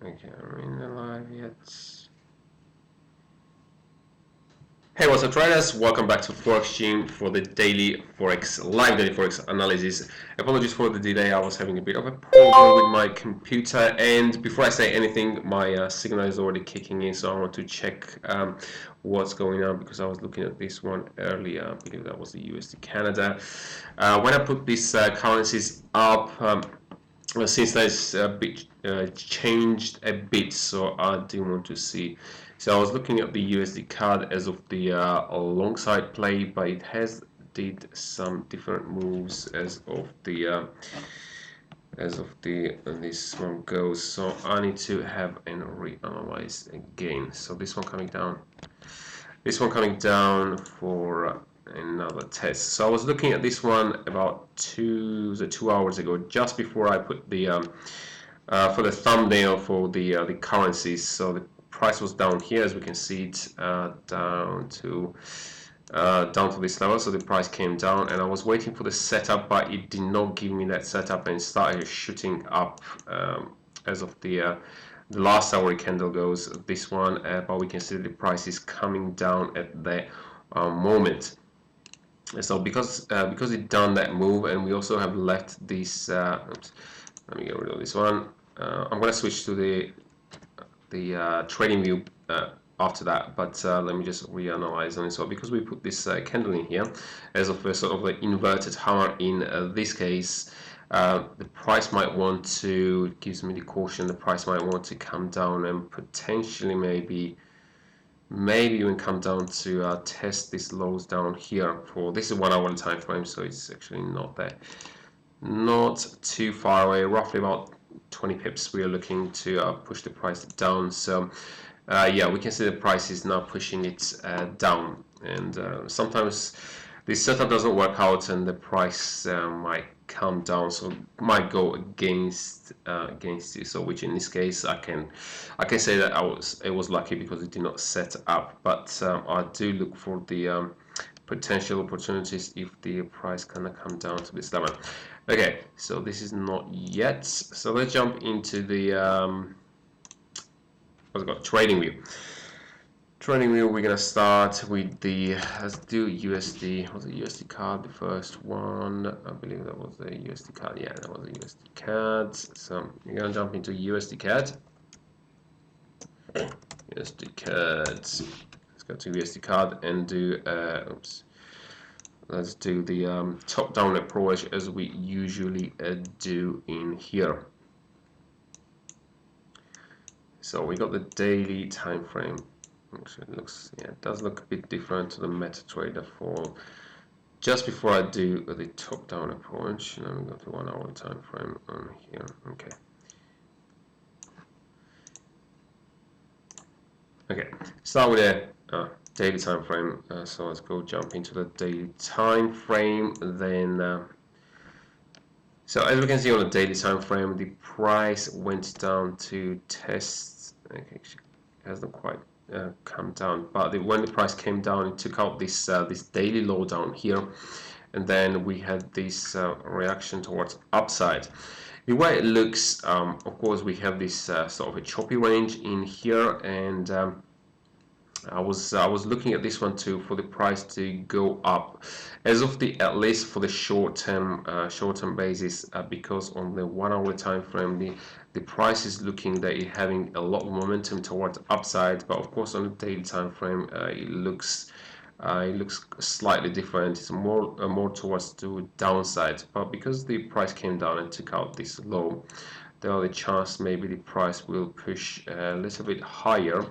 Okay, are we in the live yet? Hey, what's up, traders? Welcome back to Forex Gym for the live daily Forex analysis. Apologies for the delay. I was having a bit of a problem with my computer, and before I say anything, my signal is already kicking in, so I want to check what's going on because I was looking at this one earlier. I believe that was the USD Canada. When I put these currencies up. Since that's a bit changed a bit, so I do want to see. So I was looking at the USD card as of the long side play, but it has did some different moves as of the this one goes. So I need to have and reanalyze again. So this one coming down for another test. So I was looking at this one about 2 hours ago, just before I put the for the thumbnail for the currencies. So the price was down here, as we can see it, down to this level. So the price came down, and I was waiting for the setup, but it did not give me that setup, and it started shooting up as of the last hour candle goes. This one, but we can see the price is coming down at the moment. So because it done that move, and we also have left this. Oops, let me get rid of this one. I'm gonna switch to the trading view after that, but let me just reanalyze on it. So because we put this candle in here as of a sort of an inverted hammer in this case, the price might want to, it gives me the caution, the price might want to come down and potentially maybe even come down to test these lows down here. For this is 1 hour time frame, so it's actually not too far away, roughly about 20 pips. We are looking to push the price down. So yeah, we can see the price is now pushing it down, and sometimes this setup doesn't work out and the price might come down, so might go against you. So which in this case I can say that it was lucky because it did not set up, but I do look for the potential opportunities if the price kind of come down to this level. Okay, so this is not yet, so let's jump into the what's it called, trading view. Trading view, we're gonna start with the, let's do USD. Was it USD card the first one? I believe that was the USD card. Yeah, that was the USD card. So we're gonna jump into USD card. USD card. Let's go to USD card and do oops. Let's do the top-down approach as we usually do in here. So we got the daily time frame. Actually, it looks, yeah, it does look a bit different to the MetaTrader for. Just before I do the top-down approach, let me go to 1 hour time frame on here. Okay. Okay. Start with a daily time frame. So let's go jump into the daily time frame. Then, so as we can see on the daily time frame, the price went down to test. Okay, it hasn't quite come down, but when the price came down, it took out this this daily low down here, and then we had this reaction towards upside. The way it looks, of course, we have this sort of a choppy range in here, and I was looking at this one too for the price to go up, as of the at least for the short term basis, because on the 1 hour time frame the price is looking that it's having a lot of momentum towards upside, but of course on the daily time frame it looks slightly different. It's more towards the downside, but because the price came down and took out this low, there are the chance maybe the price will push a little bit higher.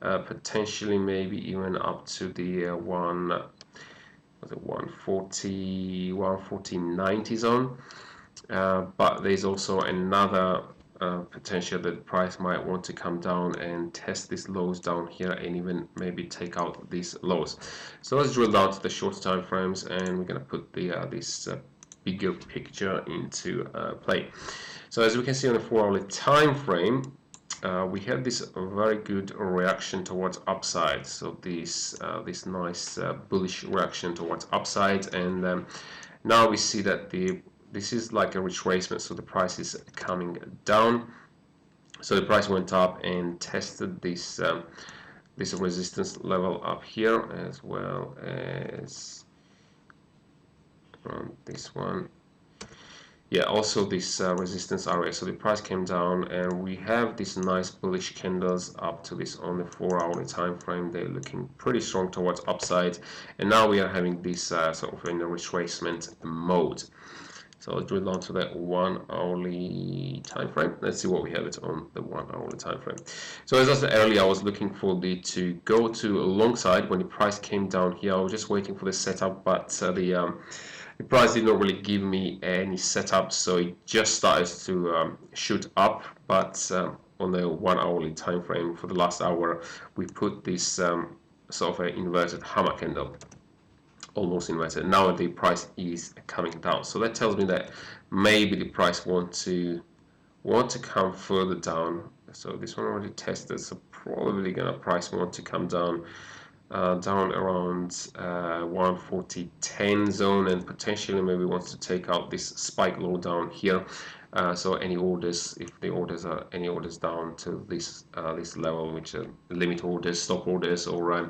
Potentially maybe even up to the 140.90 zone, but there's also another potential that the price might want to come down and test these lows down here and even maybe take out these lows. So let's drill down to the short time frames, and we're going to put the this bigger picture into play. So as we can see on the 4 hour time frame, we have this very good reaction towards upside. So this nice bullish reaction towards upside, and now we see that this is like a retracement, so the price is coming down. So the price went up and tested this resistance level up here, as well as around this one. Yeah, also this resistance area. So the price came down, and we have these nice bullish candles up to this on the 4-hourly time frame. They're looking pretty strong towards upside, and now we are having this sort of in a retracement mode. So I'll drill down to that 1-hourly time frame. Let's see what we have it on the 1-hourly time frame. So as I said earlier, I was looking for the to go to a long side when the price came down here. I was just waiting for the setup, but the price did not really give me any setup, so it just started to shoot up. But on the 1-hourly time frame for the last hour, we put this sort of an inverted hammer candle, almost inverted. Now the price is coming down, so that tells me that maybe the price want to come further down. So this one already tested, so probably gonna price want to come down. Down around 140.10 zone, and potentially maybe wants to take out this spike low down here. So any orders, if the orders are any orders down to this this level, which are limit orders, stop orders, or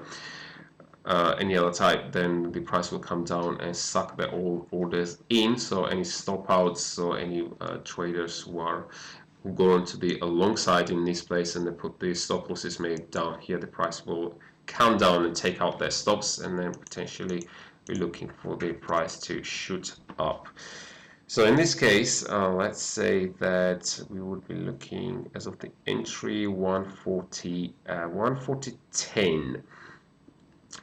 any other type, then the price will come down and suck the all orders in. So any stop outs or any traders who go on to the long side in this place and they put the stop losses made down here, the price will come down and take out their stops, and then potentially be looking for the price to shoot up. So in this case, let's say that we would be looking as of the entry 140.10.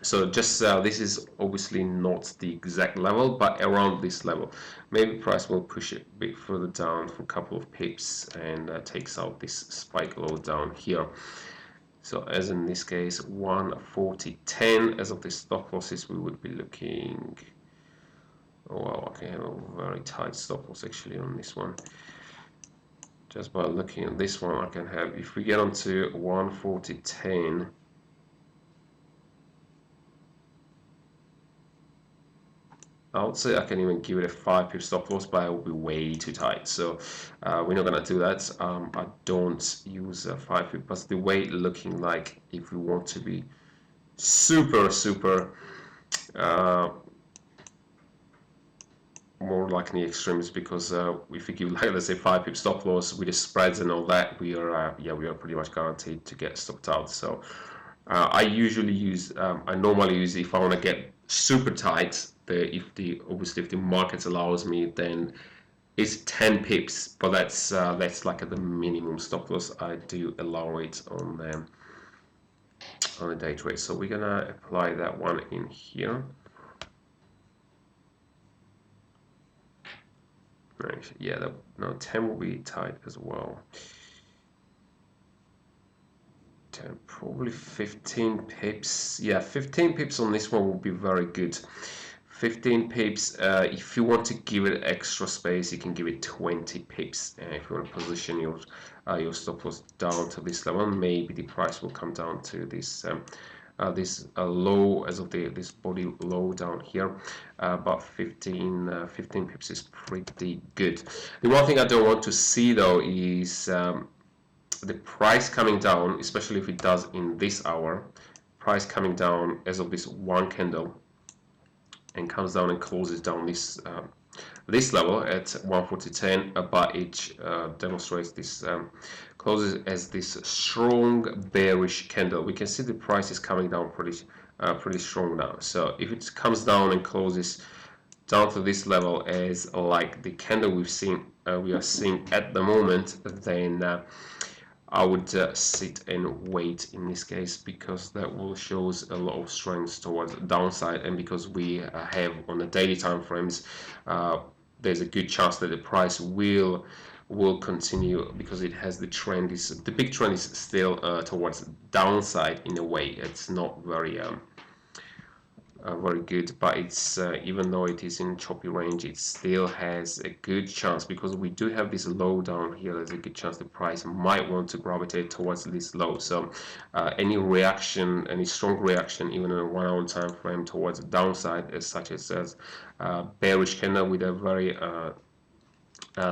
So just this is obviously not the exact level, but around this level. Maybe price will push it a bit further down for a couple of pips and takes out this spike low down here. So as in this case 140.10, as of the stop losses we would be looking, oh wow, okay, I have a very tight stop loss actually on this one. Just by looking at this one, I can have, if we get onto 140.10, I would say I can even give it a 5 pip stop loss, but it will be way too tight. So we're not gonna do that. I don't use a 5 pip, but the way it looking like, if we want to be super more like in the extremes, because if we give, like, let's say 5 pip stop loss with the spreads and all that, we are we are pretty much guaranteed to get stopped out. So I usually use I normally use, if I want to get super tight, obviously if the market allows me, then it's 10 pips, but that's like at the minimum stop loss I do allow it on the day trade. So we're gonna apply that one in here. Right, yeah, no, 10 will be tight as well. 10, probably 15 pips. Yeah, 15 pips on this one will be very good. 15 pips. If you want to give it extra space, you can give it 20 pips. If you want to position your stop loss down to this level, maybe the price will come down to this low, as of this body low down here. But 15 pips is pretty good. The one thing I don't want to see though is the price coming down, especially if it does in this hour. Price coming down as of this one candle, and comes down and closes down this this level at 140.10, but it demonstrates this closes as this strong bearish candle. We can see the price is coming down pretty strong now. So if it comes down and closes down to this level as like the candle we are seeing at the moment, then I would sit and wait in this case, because that will shows a lot of strength towards the downside, and because we have on the daily time frames, there's a good chance that the price will continue, because it has the big trend is still towards downside in a way. It's not very very good, but it's even though it is in choppy range, it still has a good chance, because we do have this low down here. There's a good chance the price might want to gravitate towards this low. So any strong reaction, even in a 1-hour time frame towards the downside, as such as bearish candle with a very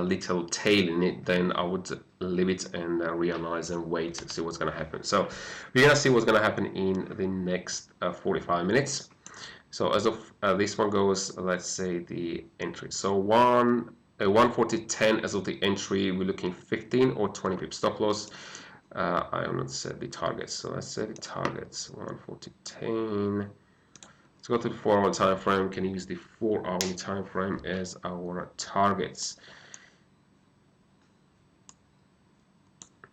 little tail in it, then I would leave it and reanalyze and wait to see what's going to happen. So we're going to see what's going to happen in the next 45 minutes. So as of this one goes, let's say the entry. So 140.10 as of the entry, we're looking 15 or 20 pip stop loss. I am not set the targets, so let's set the targets 140.10. Let's go to the 4-hour time frame. Can use the 4-hour time frame as our targets.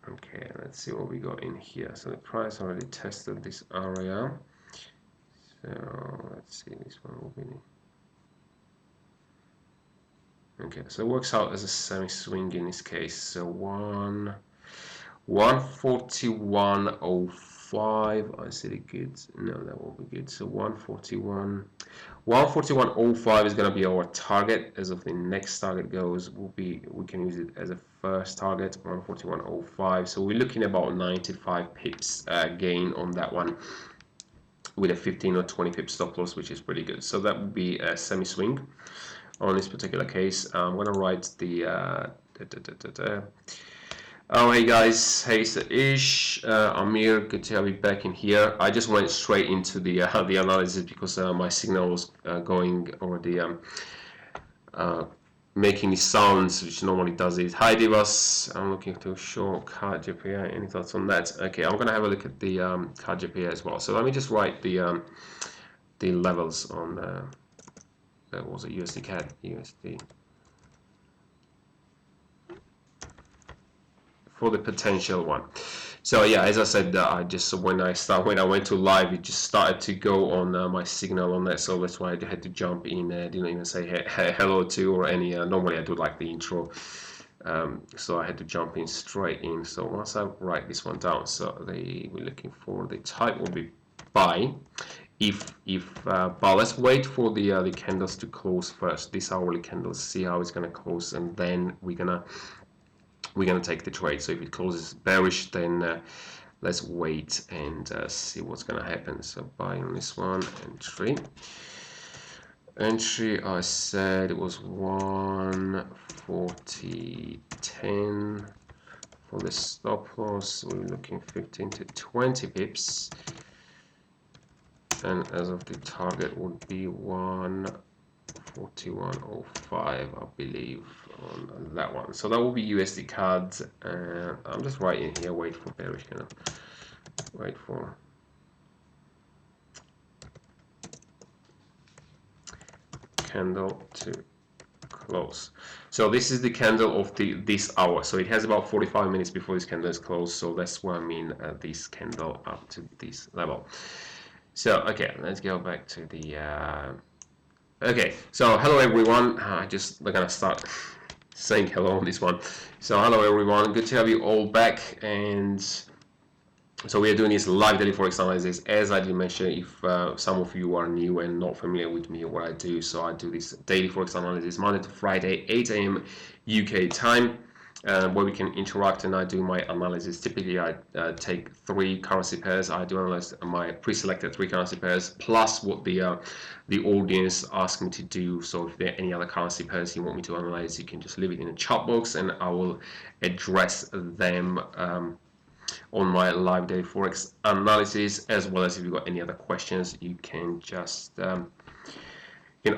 Okay, let's see what we got in here. So the price already tested this area. So let's see, this one will be. Okay, so it works out as a semi-swing in this case. So 141.05. I see the good. No, that won't be good. So 141.05 is going to be our target. As of the next target goes, we can use it as a first target, 141.05. So we're looking about 95 pips gain on that one, with a 15 or 20 pip stop loss, which is pretty good. So that would be a semi-swing on this particular case. I'm going to write the oh, hey guys, hey Saish, Amir, good to have you back in here. I just went straight into the analysis because my signal was going already making these sounds, which normally does it. Hi Divas, I'm looking to short CAD JPY. Any thoughts on that? Okay, I'm gonna have a look at the CAD JPY as well. So let me just write the levels on what was it, USD CAD, USD, for the potential one. So yeah, as I said, I just when I went to live, it just started to go on my signal on that, so that's why I had to jump in. Didn't even say hello to or any. Normally I do like the intro, so I had to jump in straight in. So once I write this one down, so we're looking for the type will be buy. But let's wait for the candles to close first. This hourly candles, see how it's gonna close, and then we're gonna take the trade. So if it closes bearish, then let's wait and see what's gonna happen. So buy on this one, entry I said it was 140.10 for the stop loss. We're looking 15 to 20 pips, and as of the target would be 141.05, I believe, on that one. So that will be USD CAD. I'm just writing here, wait for bearish candle, wait for candle to close. So this is the candle of this hour. So it has about 45 minutes before this candle is closed. So that's what I mean, this candle up to this level. So okay, let's go back to the okay, so hello everyone. We're gonna start saying hello on this one. So hello everyone, good to have you all back. And so we are doing this live daily forex analysis. As I did mention, if some of you are new and not familiar with me or what I do, so I do this daily forex analysis Monday to Friday, 8 a.m. UK time, where we can interact and I do my analysis. Typically, I take 3 currency pairs. I do analyze my pre-selected 3 currency pairs plus what the audience asks me to do. So if there are any other currency pairs you want me to analyze, you can just leave it in the chat box and I will address them on my live daily forex analysis, as well as if you've got any other questions, you can just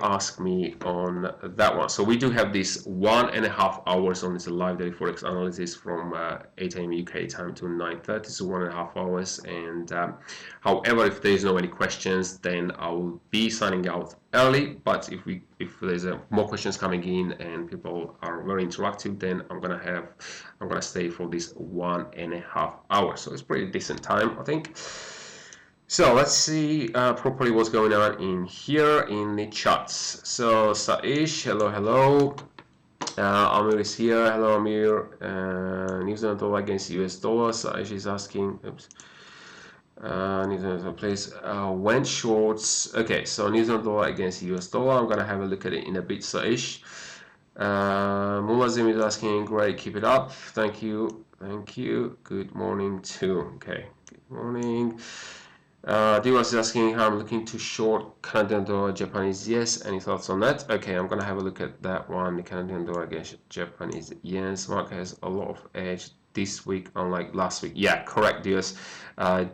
ask me on that one. So we do have this 1.5 hours on this live daily forex analysis from 8 a.m. UK time to 9:30, so 1.5 hours. And however, if there's no any questions, then I will be signing out early. But if there's more questions coming in and people are very interactive, then I'm gonna stay for this 1.5 hours. So it's pretty decent time, I think. So let's see properly what's going on in here in the chats. So Saish, hello. Amir is here. Hello, Amir. New Zealand dollar against US dollar. Saish is asking. Oops. New Zealand place went shorts. Okay, so New Zealand dollar against US dollar. I'm gonna have a look at it in a bit, Saish. Mulazim is asking. Great, keep it up. Thank you. Good morning too. Okay. Good morning. Diwas is asking how I'm looking to short Canadian dollar, Japanese yes. Any thoughts on that? Okay, I'm gonna have a look at that one. The Canadian dollar against Japanese yen. Market has a lot of edge this week, unlike last week. Yeah, correct, Diwas.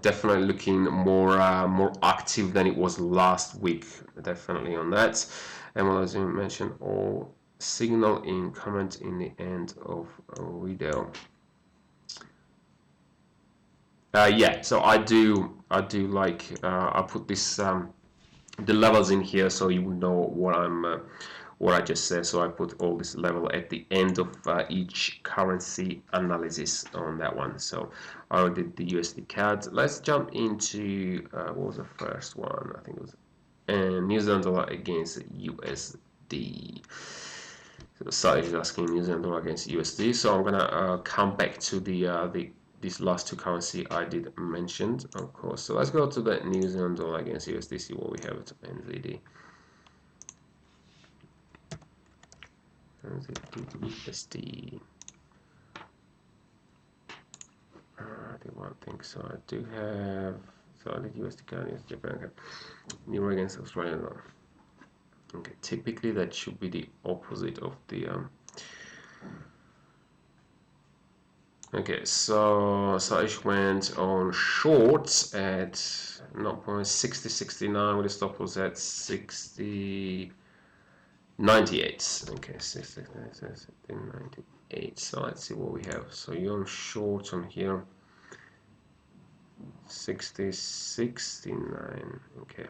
Definitely looking more more active than it was last week. Definitely on that. And as you mentioned, all signal in comment in the end of a video. Yeah, so I do like I put this the levels in here so you would know what I just said. So I put all this level at the end of each currency analysis on that one. So I already did the USD CAD. Let's jump into what was the first one? I think it was New Zealand dollar against USD. So Sage is asking New Zealand dollar against USD. So I'm gonna come back to the these last two currency I did mentioned, of course. So let's go to the New Zealand dollar against USD, see what we have at NZD. USD. I don't think so. I do have. So I did USD against Japan. Okay. Euro against Australian dollar. Okay. Typically that should be the opposite of the. Okay, so Saish went on shorts at 0.6069 with a stop loss at 60.98. Okay, 60.98. So let's see what we have. So you're on short on here. 60.69. Okay.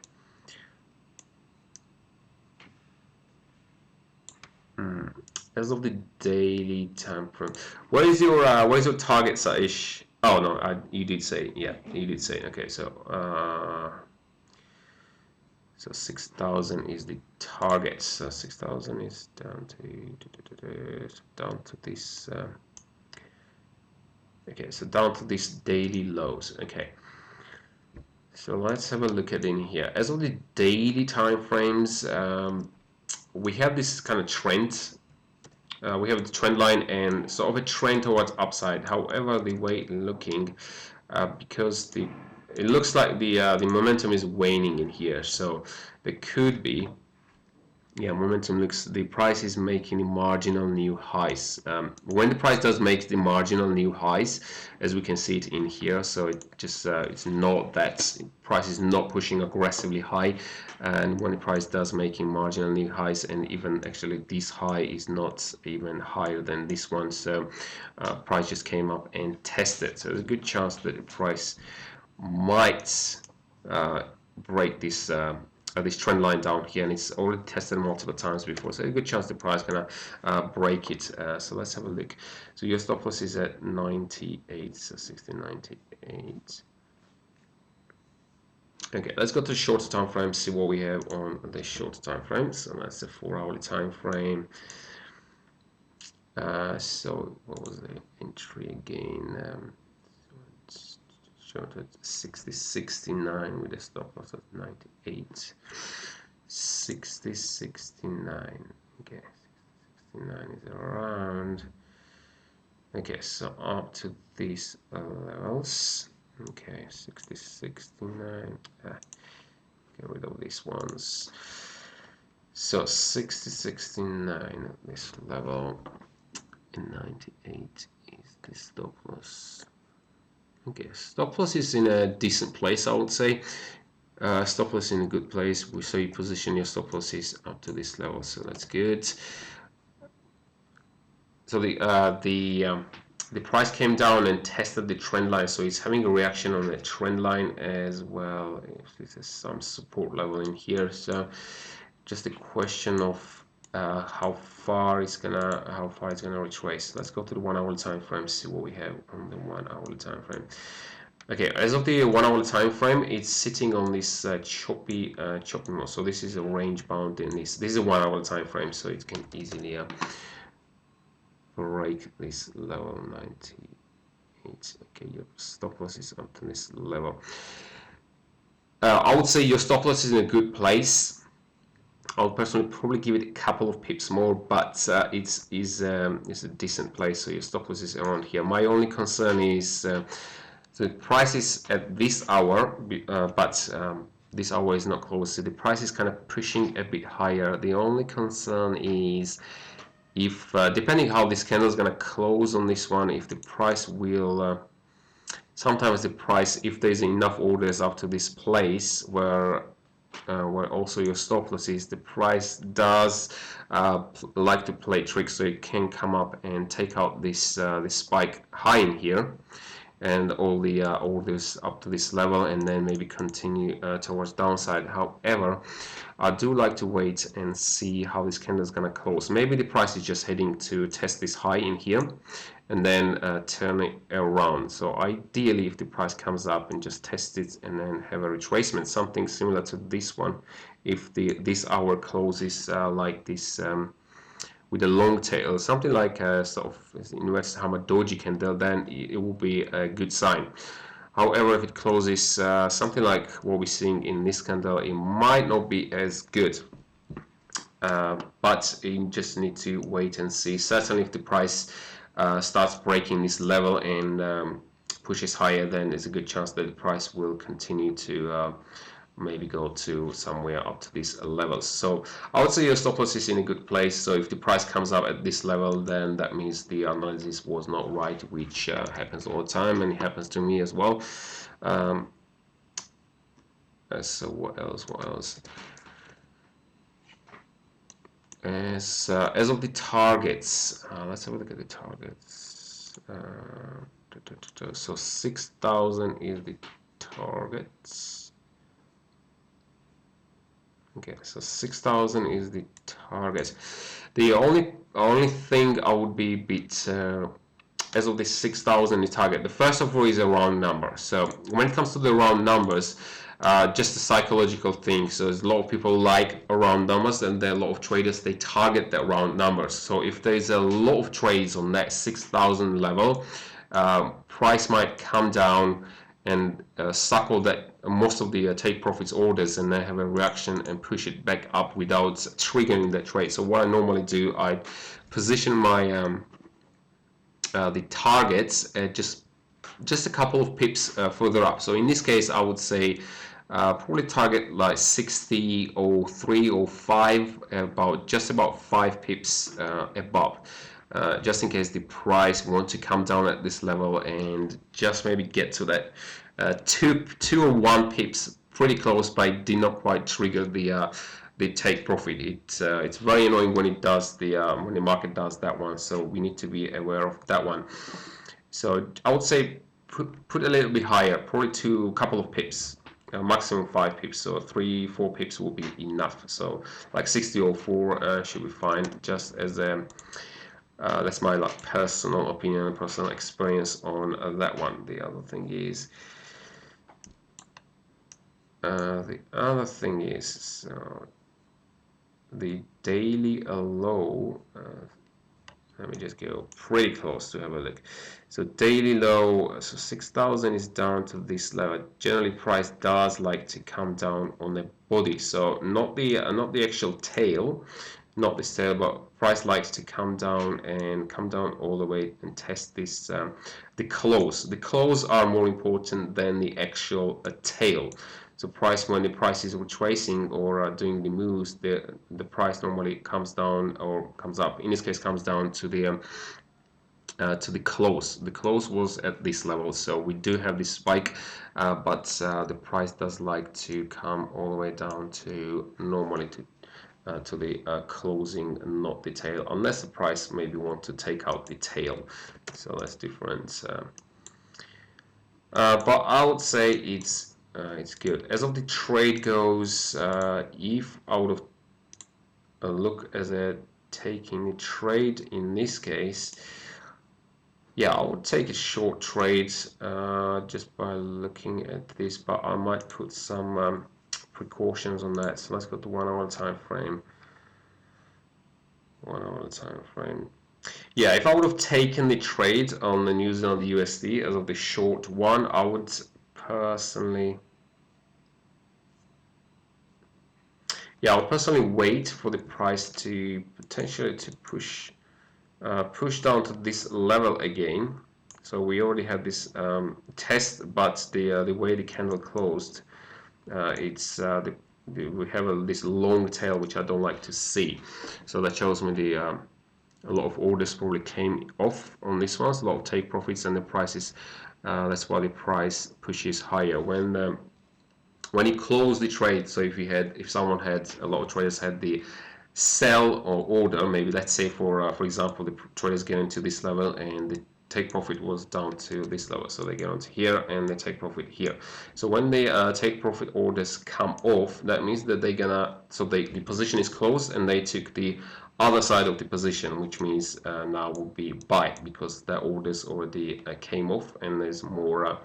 As of the daily time frame, what is your target, Saish? Oh no, you did say, yeah, you did say. Okay, so 6,000 is the target. So 6,000 is down to this. Okay, so down to this daily lows. Okay. So let's have a look at in here. As of the daily time frames, we have this kind of trend. We have the trend line and sort of a trend towards upside. However, the way it's looking, because it looks like the momentum is waning in here, so there could be, yeah, momentum looks, the price is making marginal new highs. When the price does make the marginal new highs, as we can see it in here, so it just it's not that price is not pushing aggressively high, and when the price does making marginal new highs, and even actually this high is not even higher than this one, so price just came up and tested. So there's a good chance that the price might break this trend line down here, and it's already tested multiple times before, so a good chance the price gonna break it. So let's have a look. So your stop loss is at 98, so 1698. Okay, let's go to the shorter time frame, see what we have on the shorter time frame. So that's the 4-hourly time frame. So what was the entry again? Short at 60.69 with a stop loss of 98. 60.69. Okay, 60.69 is around. Okay, so up to these levels. Okay, 60.69. Get rid of these ones. So 60.69 at this level, and 98 is the stop loss. Okay, stop loss is in a decent place, I would say. Stop loss in a good place. So you position your stop losses up to this level, so that's good. So the price came down and tested the trend line, so it's having a reaction on the trend line as well. This is some support level in here, so just a question of how far it's gonna retrace. Let's go to the 1-hour time frame, see what we have on the 1-hour time frame. Okay, as of the 1-hour time frame, it's sitting on this choppy mode. So this is a range bound in this. This is a 1-hour time frame, so it can easily break this level 98. Okay, your stop loss is up to this level. I would say your stop loss is in a good place. I would personally probably give it a couple of pips more, but it's a decent place. So your stop loss is around here. My only concern is So the price is at this hour, but this hour is not closed, so the price is kind of pushing a bit higher. The only concern is if, depending how this candle is going to close on this one, if the price will, sometimes the price, if there's enough orders up to this place where also your stop loss is, the price does like to play tricks, so it can come up and take out this this spike high in here and all the orders up to this level, and then maybe continue towards downside. However, I do like to wait and see how this candle is going to close. Maybe the price is just heading to test this high in here and then turn it around. So ideally, if the price comes up and just tests it and then have a retracement, something similar to this one, if this hour closes like this with a long tail, something like a sort of inverted hammer doji candle, then it will be a good sign. However, if it closes something like what we're seeing in this candle, it might not be as good. But you just need to wait and see. Certainly, if the price starts breaking this level and pushes higher, then there's a good chance that the price will continue to maybe go to somewhere up to these levels. So I would say your stop loss is in a good place. So if the price comes up at this level, then that means the analysis was not right, which happens all the time, and it happens to me as well. So what else? As of the targets, let's have a look at the targets. So 6,000 is the targets. Okay, so 6,000 is the target. The only thing I would be a bit as of the 6,000 the target. The first of all is a round number. So when it comes to the round numbers, just a psychological thing. So there's a lot of people like round numbers, and there are a lot of traders, they target that round numbers. So if there's a lot of trades on that 6,000 level, price might come down and suckle that most of the take profits orders, and then have a reaction and push it back up without triggering the trade. So what I normally do, I position my the targets at just a couple of pips further up. So in this case, I would say probably target like 60 or 3 or 5, just about 5 pips above. Just in case the price wants to come down at this level and just maybe get to that 2 or 1 pips pretty close, but it did not quite trigger the take profit. It's very annoying when it does when the market does that one, so we need to be aware of that one. So I would say put a little bit higher, probably a couple of pips, maximum 5 pips, so 3-4 pips will be enough. So like 60 or 4 should be fine, just as a that's my like personal opinion and personal experience on that one. The other thing is the daily low. Let me just go pretty close to have a look. So daily low, so 6,000 is down to this level. Generally, price does like to come down on the body, so not the actual tail, not this tail, but price likes to come down all the way and test this the close. The close are more important than the actual tail. So price, when the price is retracing or doing the moves, the price normally comes down or comes up. In this case, comes down to the close. The close was at this level, so we do have this spike, but the price does like to come all the way down to normally to the closing, not the tail, unless the price maybe want to take out the tail. So that's different. But I would say it's good. As of the trade goes, if I would have look as a taking a trade in this case, yeah, I would take a short trade just by looking at this, but I might put some precautions on that. So let's go to 1 hour time frame. 1 hour time frame. Yeah, if I would have taken the trade on the New Zealand USD as of the short one, I would personally, yeah, I'll personally wait for the price to potentially to push down to this level again. So we already had this test, but the way the candle closed, it's we have this long tail, which I don't like to see. So that shows me the a lot of orders probably came off on this one, a lot of take profits, and the prices. That's why the price pushes higher when you close the trade. So if someone had, a lot of traders had the sell or order, maybe let's say for example the traders get into this level and the take profit was down to this level, so they get onto here and they take profit here. So when the take profit orders come off, that means that they're gonna, so the position is closed and they took the other side of the position, which means now will be buy, because the orders already came off and there's more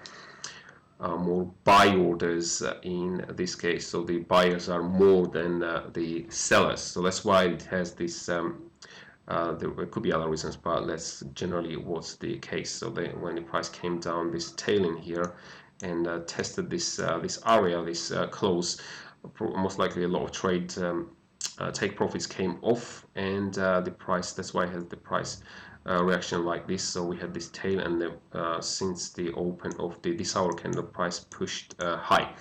buy orders in this case. So the buyers are more than the sellers. So that's why it has this. There could be other reasons, but that's generally what's the case. So when the price came down, this tail in here, and tested this area, this close, most likely a lot of trade take profits came off, and the price. That's why it has the price reaction like this. So we had this tail, and since the open of this hour candle, price pushed high.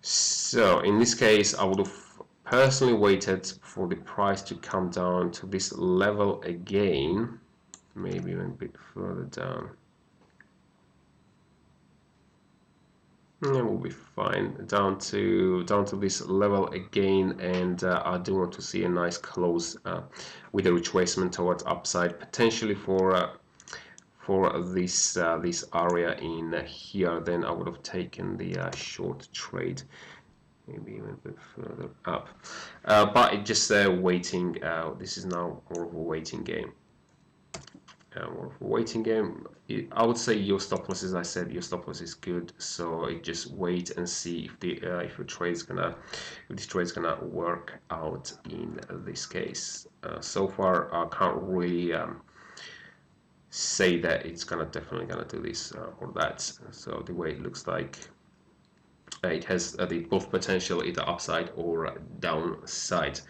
So in this case, I would have personally waited for the price to come down to this level again, maybe even a bit further down. It will be fine down to this level again, and I do want to see a nice close with a retracement towards upside, potentially for this area in here. Then I would have taken the short trade, maybe even a bit further up, but it's just waiting. This is now more of a waiting game. I would say your stop loss, as I said, your stop loss is good. So just wait and see if if this trade's gonna work out in this case. So far, I can't really say that it's definitely gonna do this or that. So the way it looks like, it has the both potential, either upside or downside.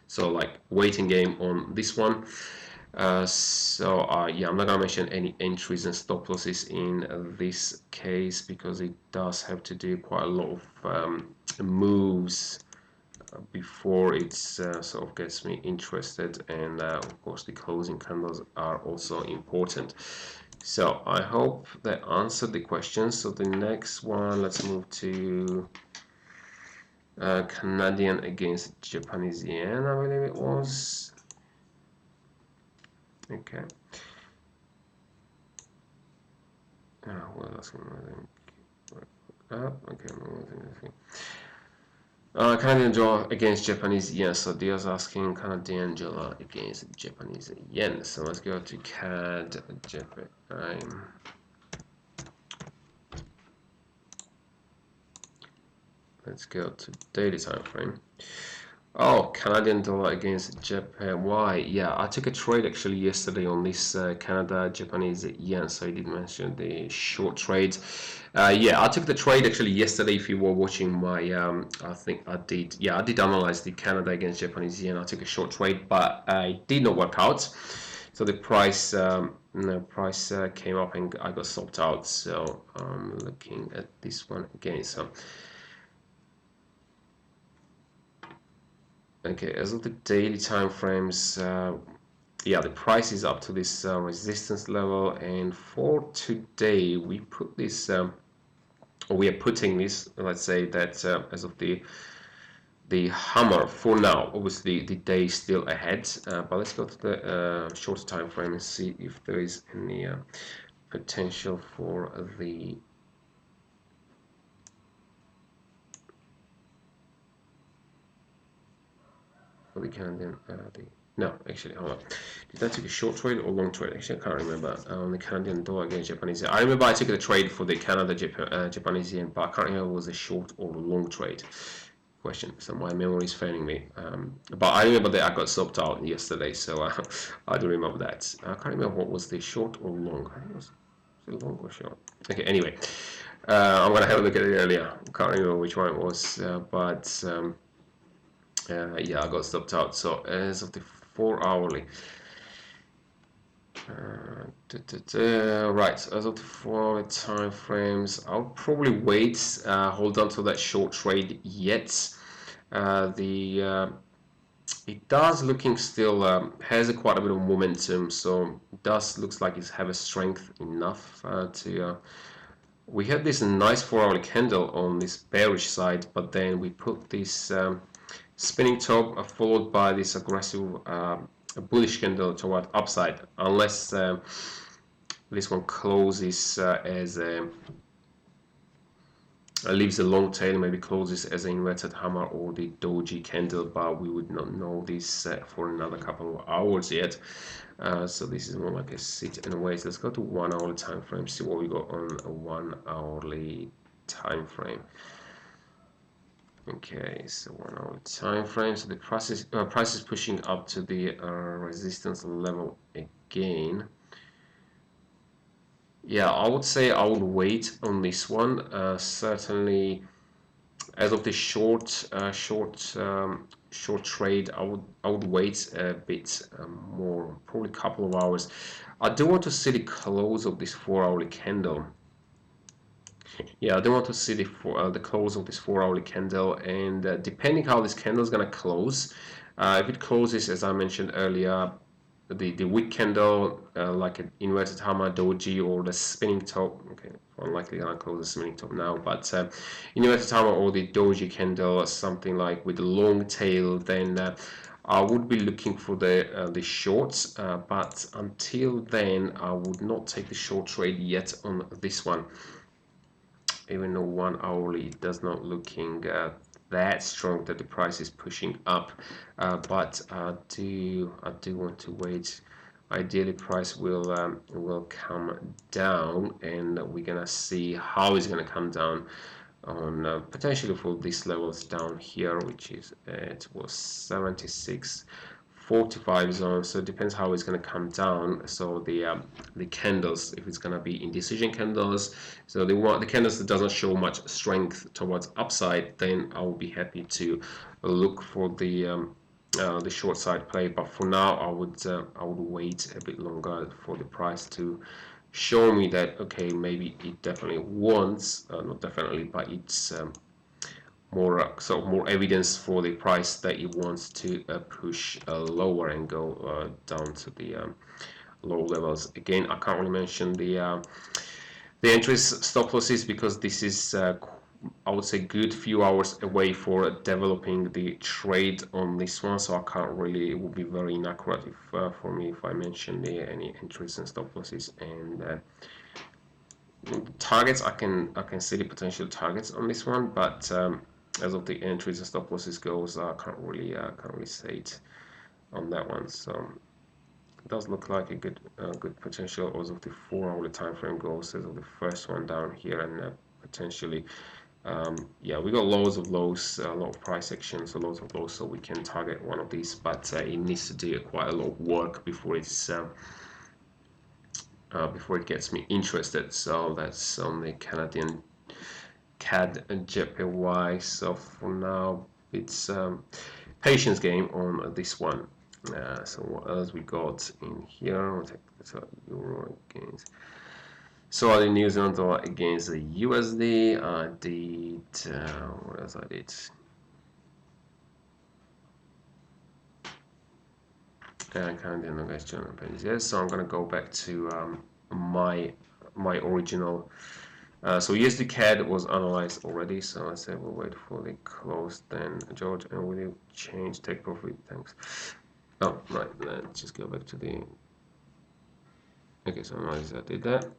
So like waiting game on this one. Yeah, I'm not gonna mention any entries and stop losses in this case, because it does have to do quite a lot of moves before it sort of gets me interested, and of course the closing candles are also important. So I hope that answered the question. So the next one, let's move to Canadian against Japanese yen, I believe it was. Okay. Well, that's okay. Canadian dollar against Japanese yen. So Dio's asking Canadian dollar against Japanese yen. So let's go to CAD Japan. Let's go to daily time frame. Oh, Canadian dollar against Japan. Why? Yeah, I took a trade actually yesterday on this Canada Japanese yen. So I did mention the short trade. Yeah, I took the trade actually yesterday. If you were watching my, I think I did. Yeah, I did analyze the Canada against Japanese yen. I took a short trade, but I did not work out. So the price, came up and I got stopped out. So I'm looking at this one again. So. Okay, as of the daily time frames, yeah, the price is up to this resistance level, and for today we put this, or we are putting this. Let's say that as of the hammer for now. Obviously, the day is still ahead, but let's go to the shorter time frame and see if there is any potential for the. For the Canadian, no, actually, hold on. Did I take a short trade or long trade? Actually, I can't remember. The Canadian dollar against Japanese yen. I remember I took a trade for the Canada Japanese yen, but I can't remember if it was a short or long trade. Question. So my memory is failing me. But I remember that I got stopped out yesterday, so I do remember that. I can't remember what was the short or long. I think was it long or short? Okay. Anyway, I'm gonna have a look at it earlier. I can't remember which one it was, but. Yeah, I got stopped out. So as of the 4 hourly, Right, as of the 4 time frames, I'll probably wait, hold on to that short trade yet. The it does looking still has quite a bit of momentum, so it does looks like it's have a strength enough to. We had this nice 4-hour candle on this bearish side, but then we put this spinning top followed by this aggressive bullish candle toward upside, unless this one closes as a leaves a long tail, maybe closes as an inverted hammer or the doji candle, but we would not know this for another couple of hours yet. So this is more like a sit and wait. Let's go to 1 hour time frame, see what we got on a 1 hourly time frame. Okay, so 1 hour time frame. So the price is pushing up to the resistance level again. Yeah, I would say I would wait on this one. Certainly, as of the short trade, I would wait a bit more, probably a couple of hours. I do want to see the close of this 4-hourly candle. Yeah, I do want to see the close of this 4-hourly candle, and depending how this candle is gonna close, if it closes as I mentioned earlier, the wick candle, like an inverted hammer doji or the spinning top. Okay, unlikely gonna close the spinning top now, but inverted hammer or the doji candle, something like with a long tail, then I would be looking for the shorts. But until then, I would not take the short trade yet on this one. Even though 1 hourly does not looking that strong that the price is pushing up, but I do want to wait. Ideally, price will come down, and we're gonna see how it's gonna come down on potentially for these levels down here, which is it was 76.45 zone. So it depends how it's going to come down. So the candles, if it's going to be indecision candles, so the candles that doesn't show much strength towards upside, then I will be happy to look for the short side play. But for now, I would wait a bit longer for the price to show me that okay, maybe it definitely wants, not definitely, but it's more sort of more evidence for the price that it wants to push lower and go down to the low levels. Again, I can't really mention the entries stop losses because this is I would say good few hours away for developing the trade on this one, so I can't really, it would be very inaccurate if for me if I mention any entries and stop losses. And targets, I can see the potential targets on this one, but as of the entries and stop losses goes, I can't really say it on that one. So it does look like a good potential as of the 4-hourly time frame goes, as of the first one down here, and potentially yeah, we got loads of lows, a lot of price actions, so loads of lows, so we can target one of these, but it needs to do quite a lot of work before it's before it gets me interested. So that's on the Canadian CAD and JPY. So for now, it's patience game on this one. So what else we got in here? We'll take this euro against. So I did New Zealand dollar against the USD. I did what else I did? Canadian against German pennies. Yes, so I'm gonna go back to my original. So USD CAD was analyzed already. So I said we'll wait for the close. Then George, and will you change take profit? Thanks. Oh right, let's just go back to the. Okay, so I did that.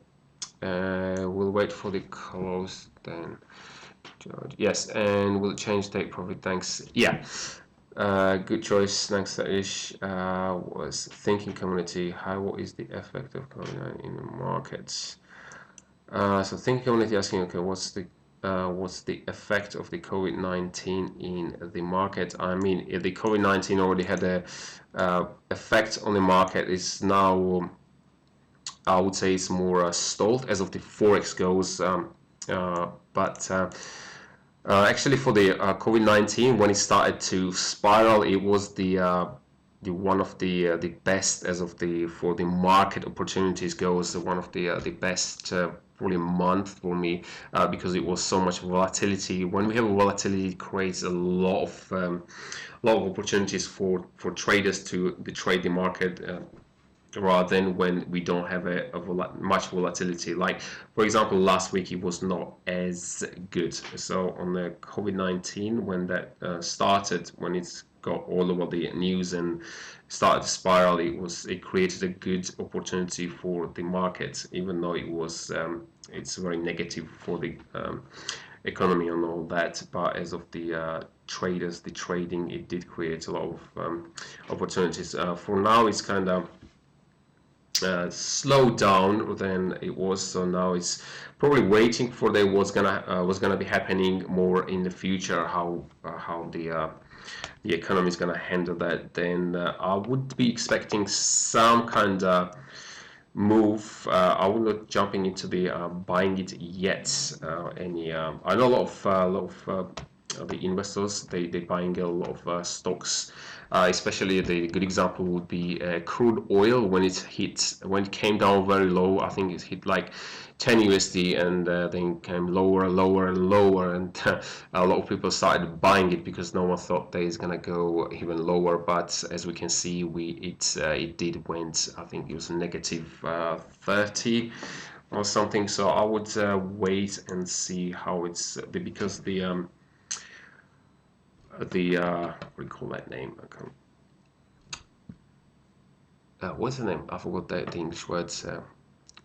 We'll wait for the close then. George, yes, and we'll change take profit. Thanks. Yeah. Good choice. Thanks, Satish. Was thinking community. What is the effect of COVID-19 in the markets? So thinking community asking, okay, what's the effect of the COVID-19 in the market? I mean, the COVID-19 already had a effect on the market. It's now, I would say, it's more stalled as of the forex goes. But actually, for the COVID-19, when it started to spiral, it was the one of the best as of the for the market opportunities goes, one of the best probably month for me, because it was so much volatility. When we have volatility, it creates a lot of opportunities for traders to trade the market, rather than when we don't have much volatility. Like, for example, last week it was not as good. So on the COVID-19, when that started, when it's got all over the news and started to spiral, it created a good opportunity for the market, even though it's very negative for the economy and all that. But as of the traders, the trading, it did create a lot of opportunities. For now, it's kind of slowed down than it was, so now it's probably waiting for what's gonna be happening more in the future, how the economy is gonna handle that. Then I would be expecting some kind of move. I will not jumping into the buying it yet. Any I know a lot of the investors, they buying a lot of stocks. Especially the good example would be crude oil. When it came down very low, I think it hit like 10 USD, and then came lower, lower, and lower, and a lot of people started buying it because no one thought that it's gonna go even lower. But as we can see, it did went. I think it was negative 30 or something. So I would wait and see how because what do you call that name? I can't, what's the name? I forgot the English words.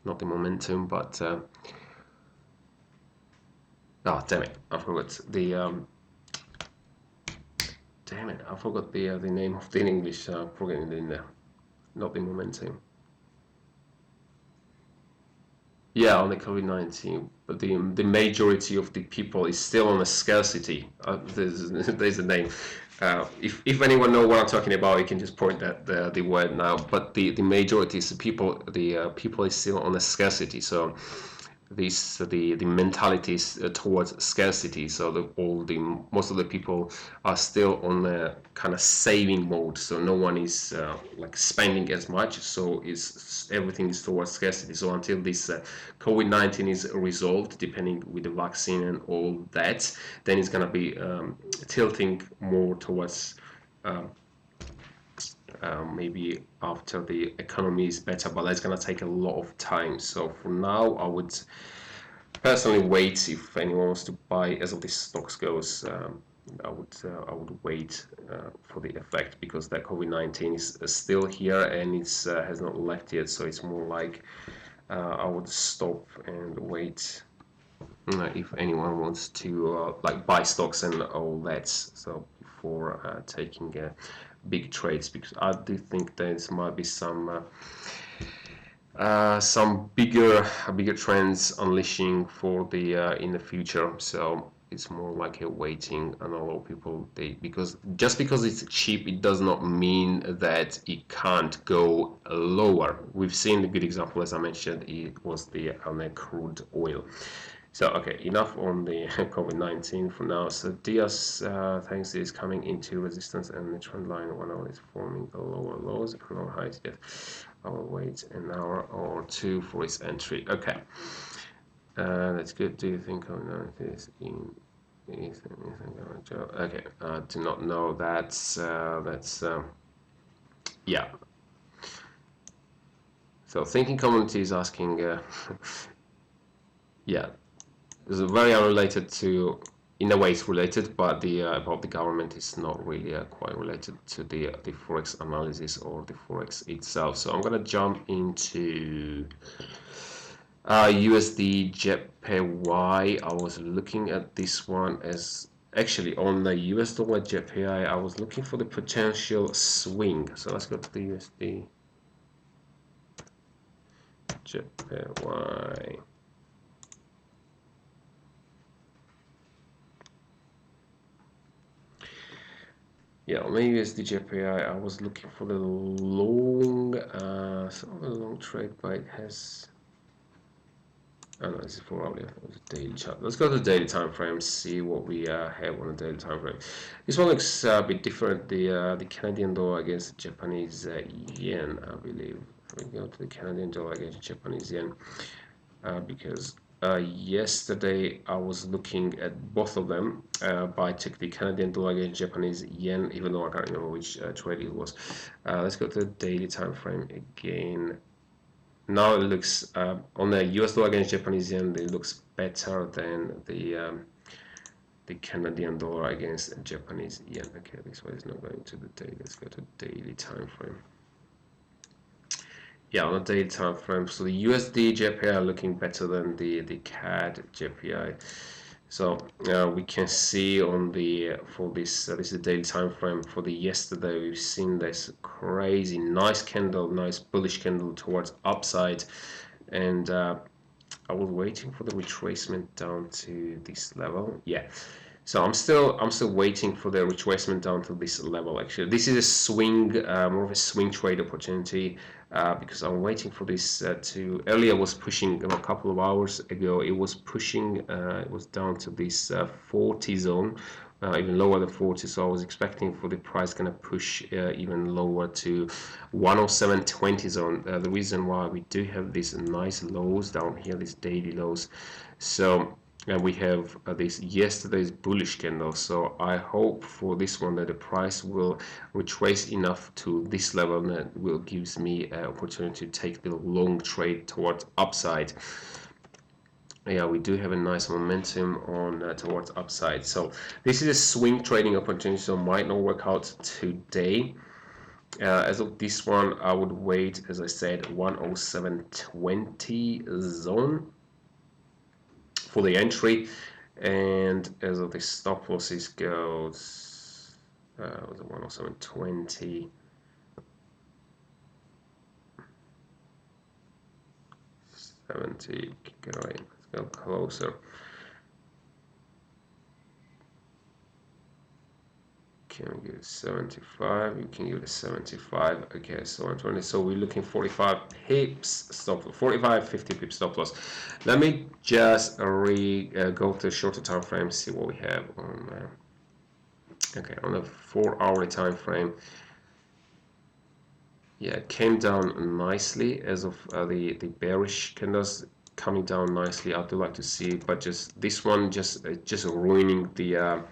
Not the momentum, but damn it, I forgot damn it, I forgot the name of the English. Forgetting it in there. Not the momentum. Yeah, on the COVID-19, but the majority of the people is still on a scarcity. There's a name. If anyone know what I'm talking about, you can just point at the word now. But the majority is the people is still on a scarcity. So the mentality is towards scarcity. So most of the people are still on a kind of saving mode. So no one is like spending as much. So everything is towards scarcity. So until this COVID-19 is resolved, depending with the vaccine and all that, then it's gonna be tilting more towards. Maybe after the economy is better, but that's gonna take a lot of time. So for now, I would personally wait. If anyone wants to buy as of this stocks goes, I would wait for the effect, because that COVID-19 is still here and it's has not left yet. So it's more like I would stop and wait if anyone wants to like buy stocks and all that. So before taking big trades, because I do think there might be some bigger trends unleashing for the in the future. So it's more like a waiting, and a lot of people because just because it's cheap, it does not mean that it can't go lower. We've seen the good example, as I mentioned, it was the crude oil. So okay, enough on the COVID-19 for now. So Diaz, thanks, is coming into resistance, and the trend line 1 hour is forming the lower lows and lower highs. Yes, I will wait an hour or two for its entry. Okay, that's good. Do you think COVID-19 is in? Okay, do not know. That's yeah. So thinking community is asking, yeah. It's very unrelated to, in a way it's related, but the about the government is not really quite related to the forex analysis or the forex itself. So I'm gonna jump into USD JPY. I was looking at this one as actually on the US dollar JPY. I was looking for the potential swing. So let's go to the USD JPY. Yeah, on the USD JPY, I was looking for the long, some of the long trade, but it has Oh no, this is 4 hourly. It was a daily chart. Let's go to the daily time frame. See what we have on the daily time frame. This one looks a bit different. The Canadian dollar against the Japanese yen, I believe. We go to the Canadian dollar against the Japanese yen because yesterday I was looking at both of them, but I took the Canadian dollar against Japanese yen, even though I can't remember which trade it was. Let's go to the daily time frame again. Now it looks on the US dollar against Japanese yen, it looks better than the Canadian dollar against Japanese yen. Okay, this way is not going to the daily. Let's go to daily time frame. Yeah, on the daily time frame, so the USD JPY are looking better than the CAD JPY. So we can see on the for this this is the daily time frame for the yesterday. We've seen this crazy nice candle, nice bullish candle towards upside, and I was waiting for the retracement down to this level. Yeah, so I'm still waiting for the retracement down to this level. Actually, this is a swing, more of a swing trade opportunity because I'm waiting for this to. Earlier was pushing a couple of hours ago. It was pushing. It was down to this 40 zone. Even lower than 40, so I was expecting for the price gonna push even lower to 107.20 zone. The reason why we do have these nice lows down here, these daily lows, so we have this yesterday's bullish candle, so I hope for this one that the price will retrace enough to this level that will gives me an opportunity to take the long trade towards upside. Yeah, we do have a nice momentum on towards upside. So this is a swing trading opportunity, so might not work out today. As of this one, I would wait, as I said, 107.20 zone for the entry, and as of the stop losses goes, was it 107.20? 70, let's go closer. Can we give it 75? You can give it 75. Okay, so 120. So we're looking 45 pips stop, 45, 50 pips stop loss. Let me just go to the shorter time frame, see what we have on. Okay, on a 4 hourly time frame. Yeah, it came down nicely as of the bearish candles coming down nicely. I do like to see, but just this one just ruining the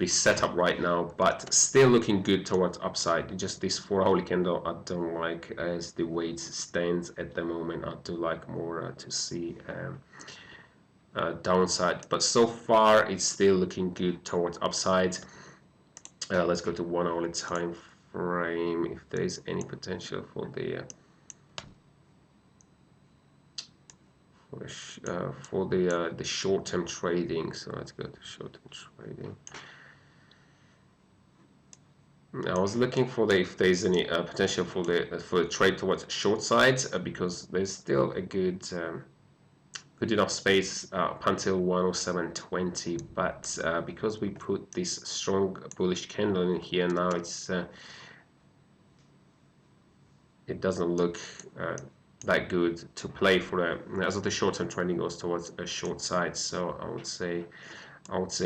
setup right now, but still looking good towards upside. Just this 4 hourly candle I don't like as the way it stands at the moment. I do like more to see downside, but so far it's still looking good towards upside. Let's go to 1 hourly time frame if there is any potential for the short-term trading. So let's go to short-term trading. I was looking for if there's any potential for the trade towards short sides because there's still a good enough space up until 107.20, but because we put this strong bullish candle in here now, it doesn't look that good to play for as of the short-term trading goes towards a short side. So I would say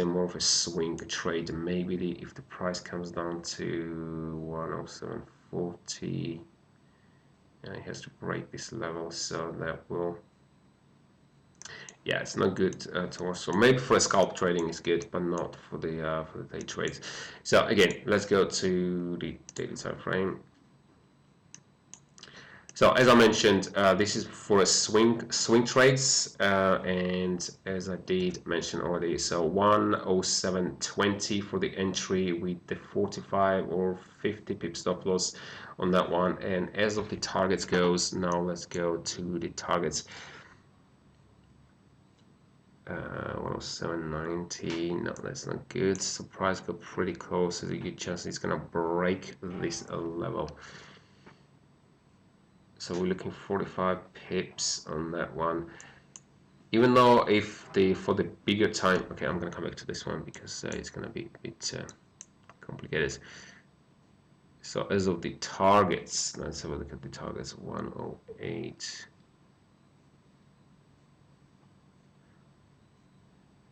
more of a swing trade. Maybe if the price comes down to 107.40, it has to break this level, so that will. Yeah, it's not good towards. So maybe for a scalp trading is good, but not for the day trades. So again, let's go to the daily time frame. So as I mentioned, this is for a swing trades, and as I did mention already, so 107.20 for the entry with the 45 or 50 pip stop loss on that one. And as of the targets goes, now let's go to the targets. 107.90. No, that's not good. So price got pretty close. There's a good chance it's gonna break this level. So we're looking 45 pips on that one. Even though if for the bigger time, okay, I'm gonna come back to this one because it's gonna be a bit complicated. So as of the targets, let's have a look at the targets. 108.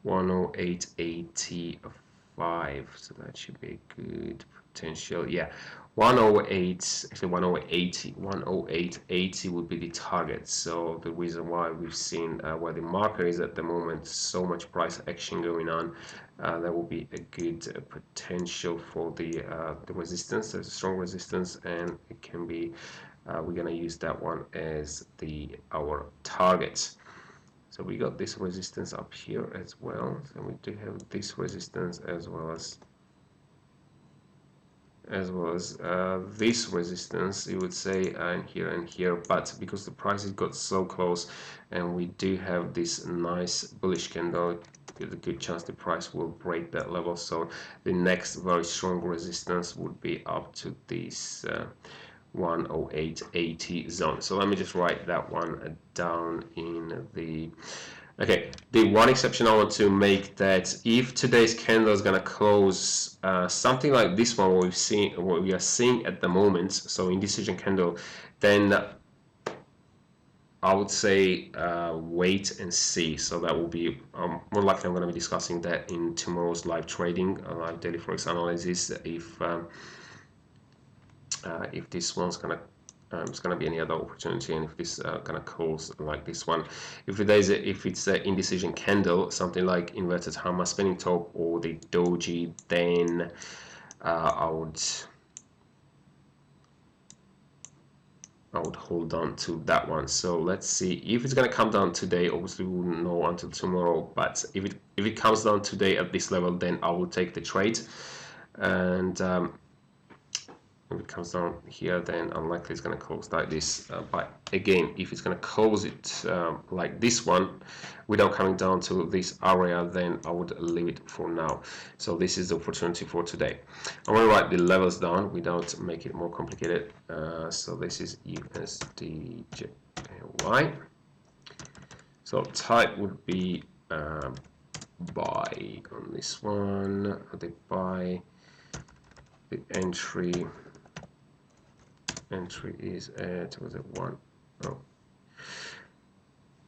108.85, so that should be a good potential. Yeah, 108, actually 108.80 would be the target. So the reason why we've seen where the marker is at the moment, so much price action going on, that will be a good potential for the resistance. There's a strong resistance, and it can be we're gonna use that one as our target. So we got this resistance up here as well. So we do have this resistance as well as this resistance, you would say, and here. But because the prices got so close, and we do have this nice bullish candle, there's a good chance the price will break that level. So the next very strong resistance would be up to this 108.80 zone. So let me just write that one down in the okay. The one exception I want to make, that if today's candle is going to close something like this one, what we are seeing at the moment, so indecision candle, then I would say wait and see. So that will be more likely I'm going to be discussing that in tomorrow's live trading, live daily forex analysis. If this one's gonna it's gonna be any other opportunity, and if this gonna close like this one, if it's an indecision candle, something like inverted hammer, spinning top, or the doji, then I would hold on to that one. So let's see if it's gonna come down today. Obviously we won't know until tomorrow, but if it comes down today at this level, then I will take the trade. And if it comes down here, then unlikely it's going to close like this. But again, if it's going to close it like this one without coming down to this area, then I would leave it for now. So this is the opportunity for today. I'm going to write the levels down without making it more complicated. So this is USDJPY. So type would be buy on this one. The buy, the entry is at, was it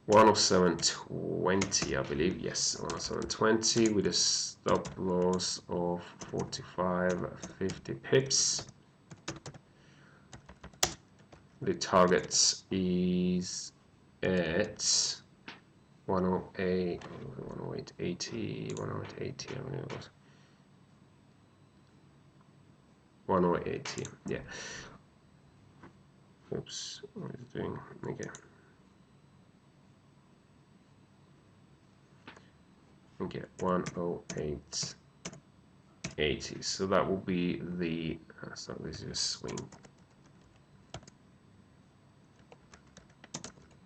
107.20, I believe. Yes, 107.20 with a stop loss of 45.50 pips. The target is at 108, 108.80, 108.80, I believe it was 108.80. Yeah. Oops, what is it doing? Okay. Okay, 108.80. So that will be the. So this is a swing.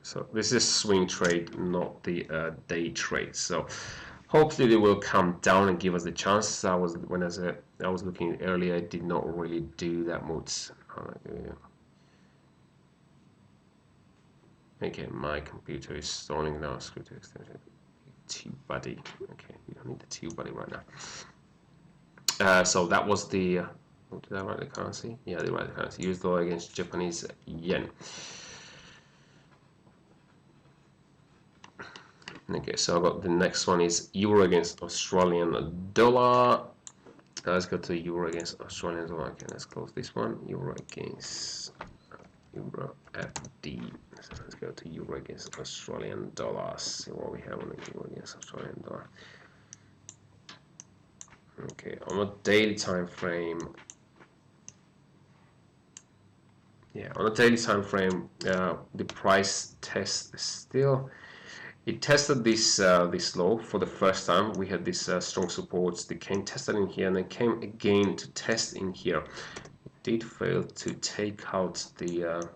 So this is a swing trade, not the day trade. So hopefully they will come down and give us a chance. I was looking earlier, I did not really do that much. Okay, my computer is stalling now. Scooter extension, TubeBuddy. Okay, we don't need the TubeBuddy right now. So that was the. Did I write the currency? Yeah, they write the currency. US dollar against Japanese yen. Okay, so I got the next one is euro against Australian dollar. Let's go to euro against Australian dollar. Okay, let's close this one. Euro against Euro FD. So let's go to euro against Australian dollars. See what we have on the euro against Australian dollar. Okay, on a daily time frame. Yeah, on a daily time frame, the price test is still. It tested this low for the first time. We had this strong supports. They came tested in here, and they came again to test in here. It did fail to take out the.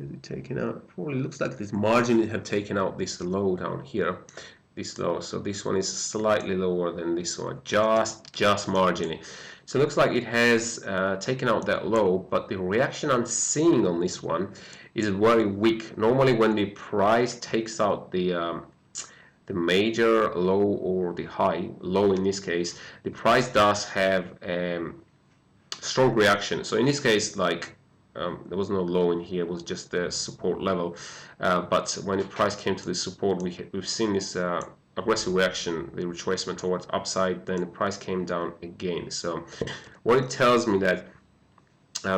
Is it taken out? Probably looks like this margin have taken out this low down here, this low. So this one is slightly lower than this one, just marginally. So it looks like it has taken out that low, but the reaction I'm seeing on this one is very weak. Normally, when the price takes out the major low or the high low, in this case, the price does have strong reaction. So in this case, like there was no low in here, it was just the support level. But when the price came to the support, we've seen this aggressive reaction, the retracement towards upside, then the price came down again. So what it tells me that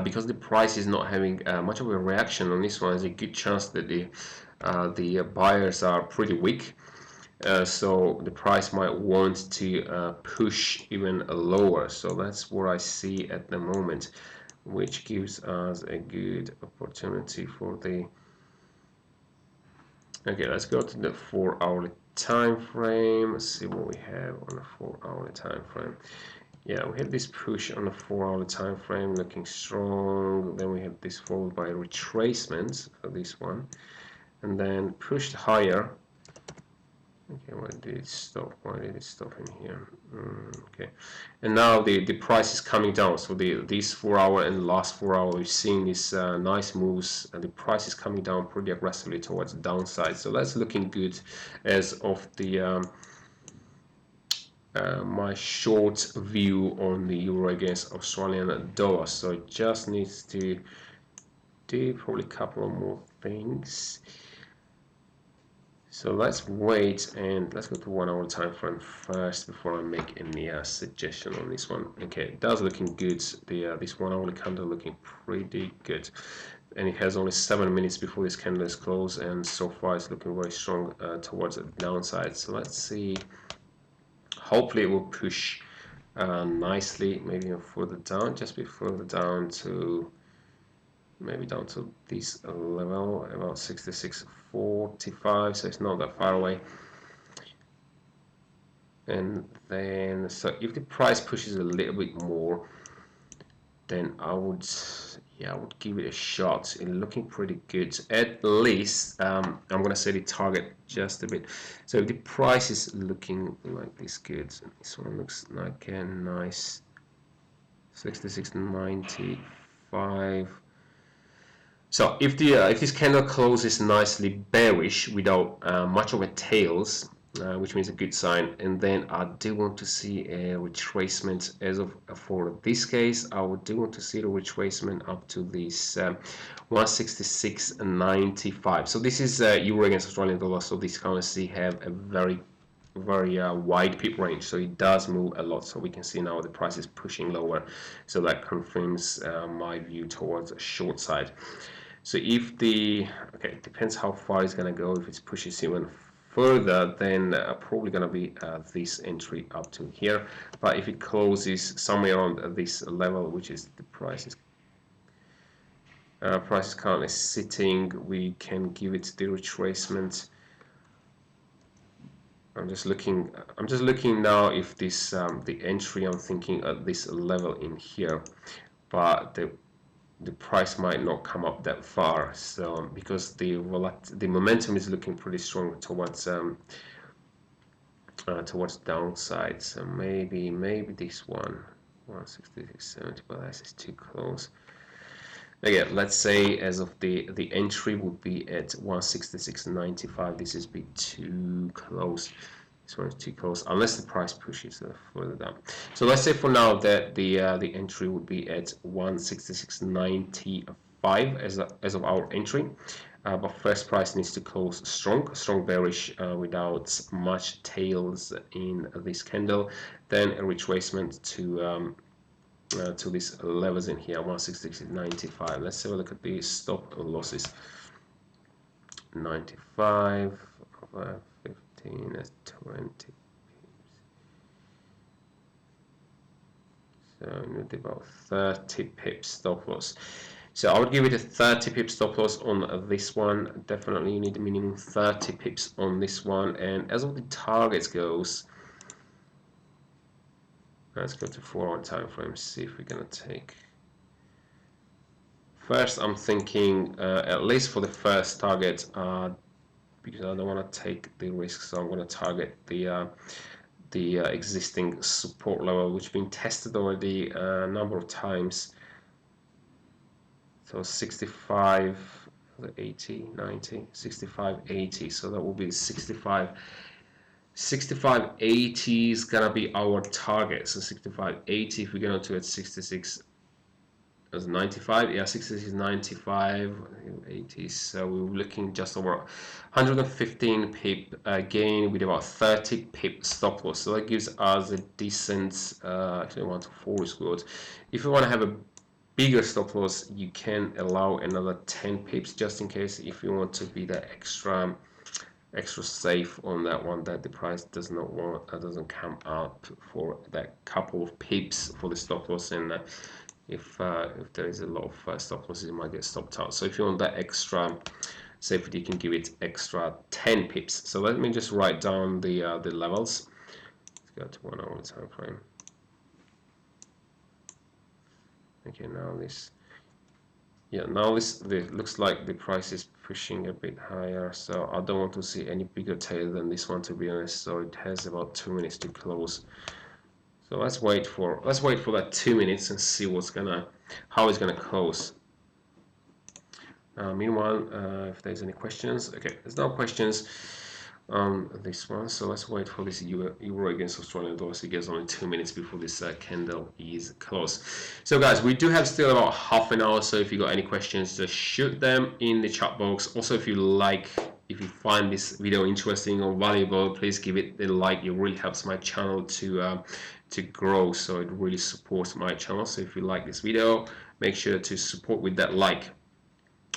because the price is not having much of a reaction on this one, there's a good chance that the buyers are pretty weak. So the price might want to push even lower. So that's what I see at the moment, which gives us a good opportunity for the. Okay, let's go to the 4-hourly time frame. Let's see what we have on the 4-hourly time frame. Yeah, we had this push on the 4-hourly time frame looking strong. Then we had this followed by a retracement for this one, and then pushed higher. Okay, why did it stop? Why did it stop in here? Okay, and now the price is coming down. So these 4-hour and last 4-hour, we've seen these nice moves, and the price is coming down pretty aggressively towards the downside. So that's looking good as of the my short view on the euro against Australian dollar. So it just needs to do probably a couple of more things. So let's wait and let's go to 1-hour time frame first before I make any suggestion on this one. Okay, it does looking good. The this 1-hourly candle looking pretty good, and it has only 7 minutes before this candle is closed, and so far it's looking very strong towards the downside. So let's see. Hopefully it will push nicely, maybe further down, just be further down to maybe down to this level, about 66.45, so it's not that far away. And then, so if the price pushes a little bit more, then I would give it a shot. It's looking pretty good. At least I'm gonna set the target just a bit. So if the price is looking like this good, this one looks like a nice 66.95. So if this candle closes nicely bearish without much of a tails, which means a good sign, and then I do want to see a retracement as of for this case. I do want to see the retracement up to this 166.95. So this is euro against Australian dollar. So this currency have a very wide pip range, so it does move a lot. So we can see now the price is pushing lower, so that confirms my view towards a short side. So if okay, it depends how far it's gonna go. If it pushes even further, then probably gonna be this entry up to here. But if it closes somewhere around this level, which is the price is currently sitting, we can give it the retracement. I'm just looking now if this the entry I'm thinking at this level in here, but the price might not come up that far. So because the momentum is looking pretty strong towards downside. So maybe this one 166.70, but that's too close. Again, let's say as of the entry would be at 166.95. This is a bit too close. This one is too close unless the price pushes further down. So let's say for now that the entry would be at 166.95 as of our entry. But first price needs to close strong bearish without much tails in this candle. Then a retracement to these levels in here, 166.95. Let's have a look at the stop losses. 95, 15, 20. So I need about 30 pips stop loss. So I would give it a 30 pips stop loss on this one. Definitely you need a minimum 30 pips on this one. And as of the targets goes, let's go to 4-hour time frame, see if we're gonna take. First, I'm thinking at least for the first target, because I don't want to take the risk, so I'm going to target the existing support level, which has been tested already a number of times. So 65, 80, 90, 65, 80. So that will be 65. 65.80 is gonna be our target. So 65.80. If we're gonna do it 66 as 95. Yeah, 66 is 95, 80. So we're looking just over 115 pip gain with about 30 pip stop loss. So that gives us a decent. Actually, 1 to 4 is good. If you want to have a bigger stop loss, you can allow another 10 pips just in case, if you want to be that extra safe on that one, that the price doesn't come up for that couple of pips for the stop loss, and if there is a lot of stop losses, it might get stopped out. So if you want that extra safety, you can give it extra 10 pips. So let me just write down the levels. Let's go to 1 hour time frame. Okay, now this looks like the price is pushing a bit higher, so I don't want to see any bigger tail than this one, to be honest. So it has about 2 minutes to close. So let's wait for that 2 minutes and see how it's gonna close. Meanwhile, if there's any questions, okay, there's no questions on this one, so let's wait for this euro against Australian dollar. So it gets only 2 minutes before this candle is closed. So guys, we do have still about half an hour, so if you got any questions, just shoot them in the chat box. Also, if you find this video interesting or valuable, please give it a like. It really helps my channel to grow, so it really supports my channel. So if you like this video, make sure to support with that like.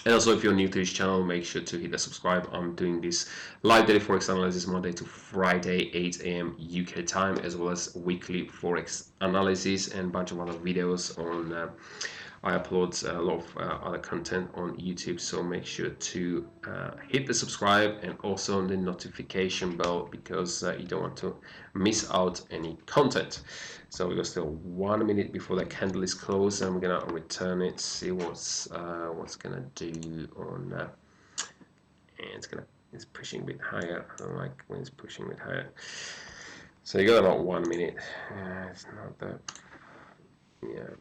And also, if you're new to this channel, make sure to hit the subscribe. I'm doing this live daily forex analysis Monday to Friday, 8 a.m. UK time, as well as weekly forex analysis and a bunch of other videos on. I upload a lot of other content on YouTube, so make sure to hit the subscribe and also the notification bell, because you don't want to miss out any content. So we got still 1 minute before the candle is closed, and we're gonna return it, see what's gonna do on and it's pushing a bit higher. I don't like when it's pushing a bit higher. So you got about 1 minute. It's not that. Yeah.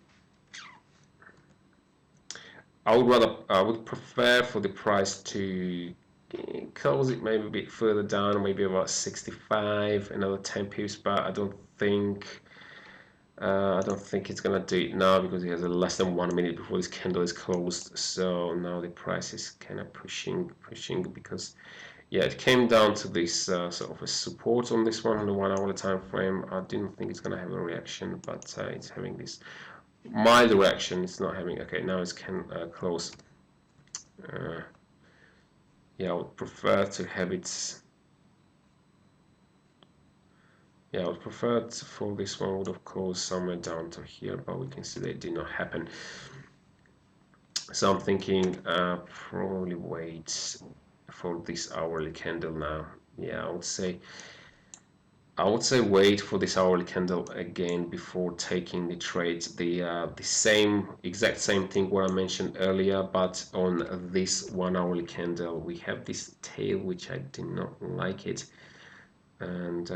I would prefer for the price to close it maybe a bit further down, maybe about 65, another 10 pips, but I don't think it's gonna do it now, because it has a less than 1 minute before this candle is closed. So now the price is kind of pushing, because yeah, it came down to this sort of a support on this one on the 1 hour time frame. I didn't think it's gonna have a reaction, but it's having this mild reaction. It's not having. Okay, now it's close. Yeah, I would prefer to have it. Yeah, I would prefer for this one would have closed somewhere down to here, but we can see that it did not happen. So I'm thinking probably wait for this hourly candle now. Yeah, I would say wait for this hourly candle again before taking the trades. The exact same thing what I mentioned earlier, but on this 1 hourly candle we have this tail, which I did not like it, and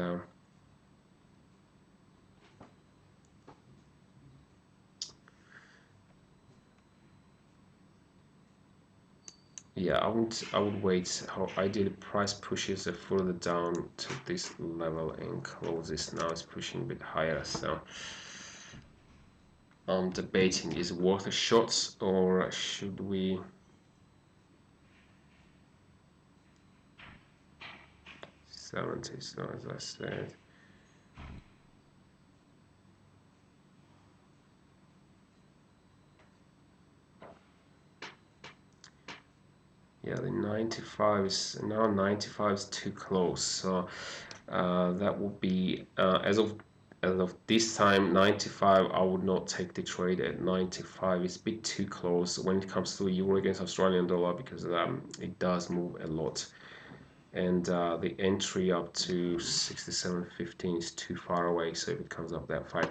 yeah, I would wait how ideally price pushes it further down to this level and closes. Now it's pushing a bit higher, so I'm debating, is it worth a shot or should we? So as I said, yeah, the 95 is now 95 is too close, so that would be as of this time 95. I would not take the trade at 95. It's a bit too close when it comes to euro against Australian dollar, because it does move a lot, and the entry up to 67.15 is too far away. So if it comes up that far,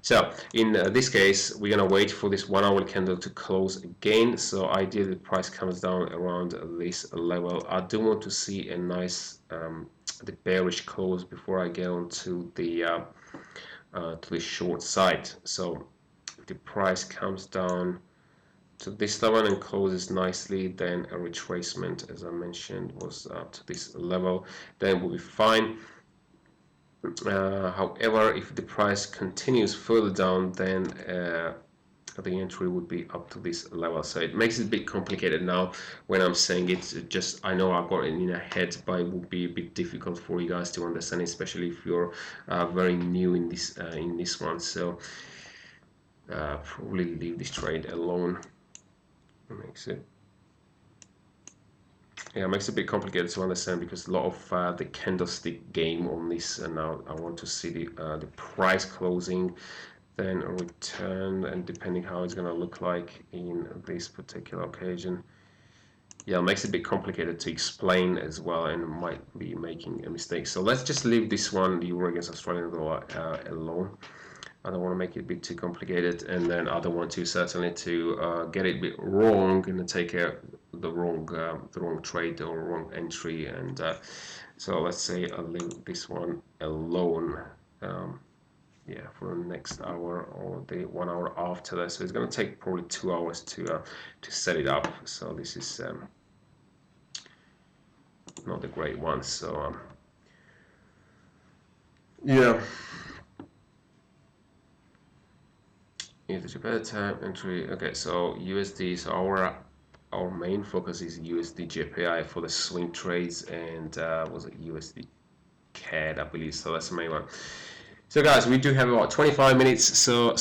so in this case we're gonna wait for this 1 hour candle to close again. So ideally the price comes down around this level. I do want to see a nice the bearish close before I get on to the short side. So if the price comes down to this level and closes nicely, then a retracement, as I mentioned, was up to this level, then we'll be fine. However, if the price continues further down, then a the entry would be up to this level. So it makes it a bit complicated now when I'm saying it. Just I know I've got it in a head, but it would be a bit difficult for you guys to understand, especially if you're very new in this one. So probably leave this trade alone. It makes it makes it a bit complicated to understand because a lot of the candlestick game on this, and now I want to see the price closing, then a return, and depending how it's going to look like in this particular occasion. Yeah, it makes it a bit complicated to explain as well, and might be making a mistake. So let's just leave this one, the euro against Australian dollar, alone. I don't want to make it a bit too complicated, and then I don't want to certainly to get it a bit wrong and take the wrong trade or wrong entry. And so let's say I'll leave this one alone. Yeah, for the next hour or the 1 hour after that. So it's going to take probably 2 hours to set it up. So this is not a great one. So yeah. Either better time entry. Okay, so USD. So our main focus is USD JPY for the swing trades, and was it USD CAD, I believe. So that's the main one. So guys, we do have about 25 minutes. So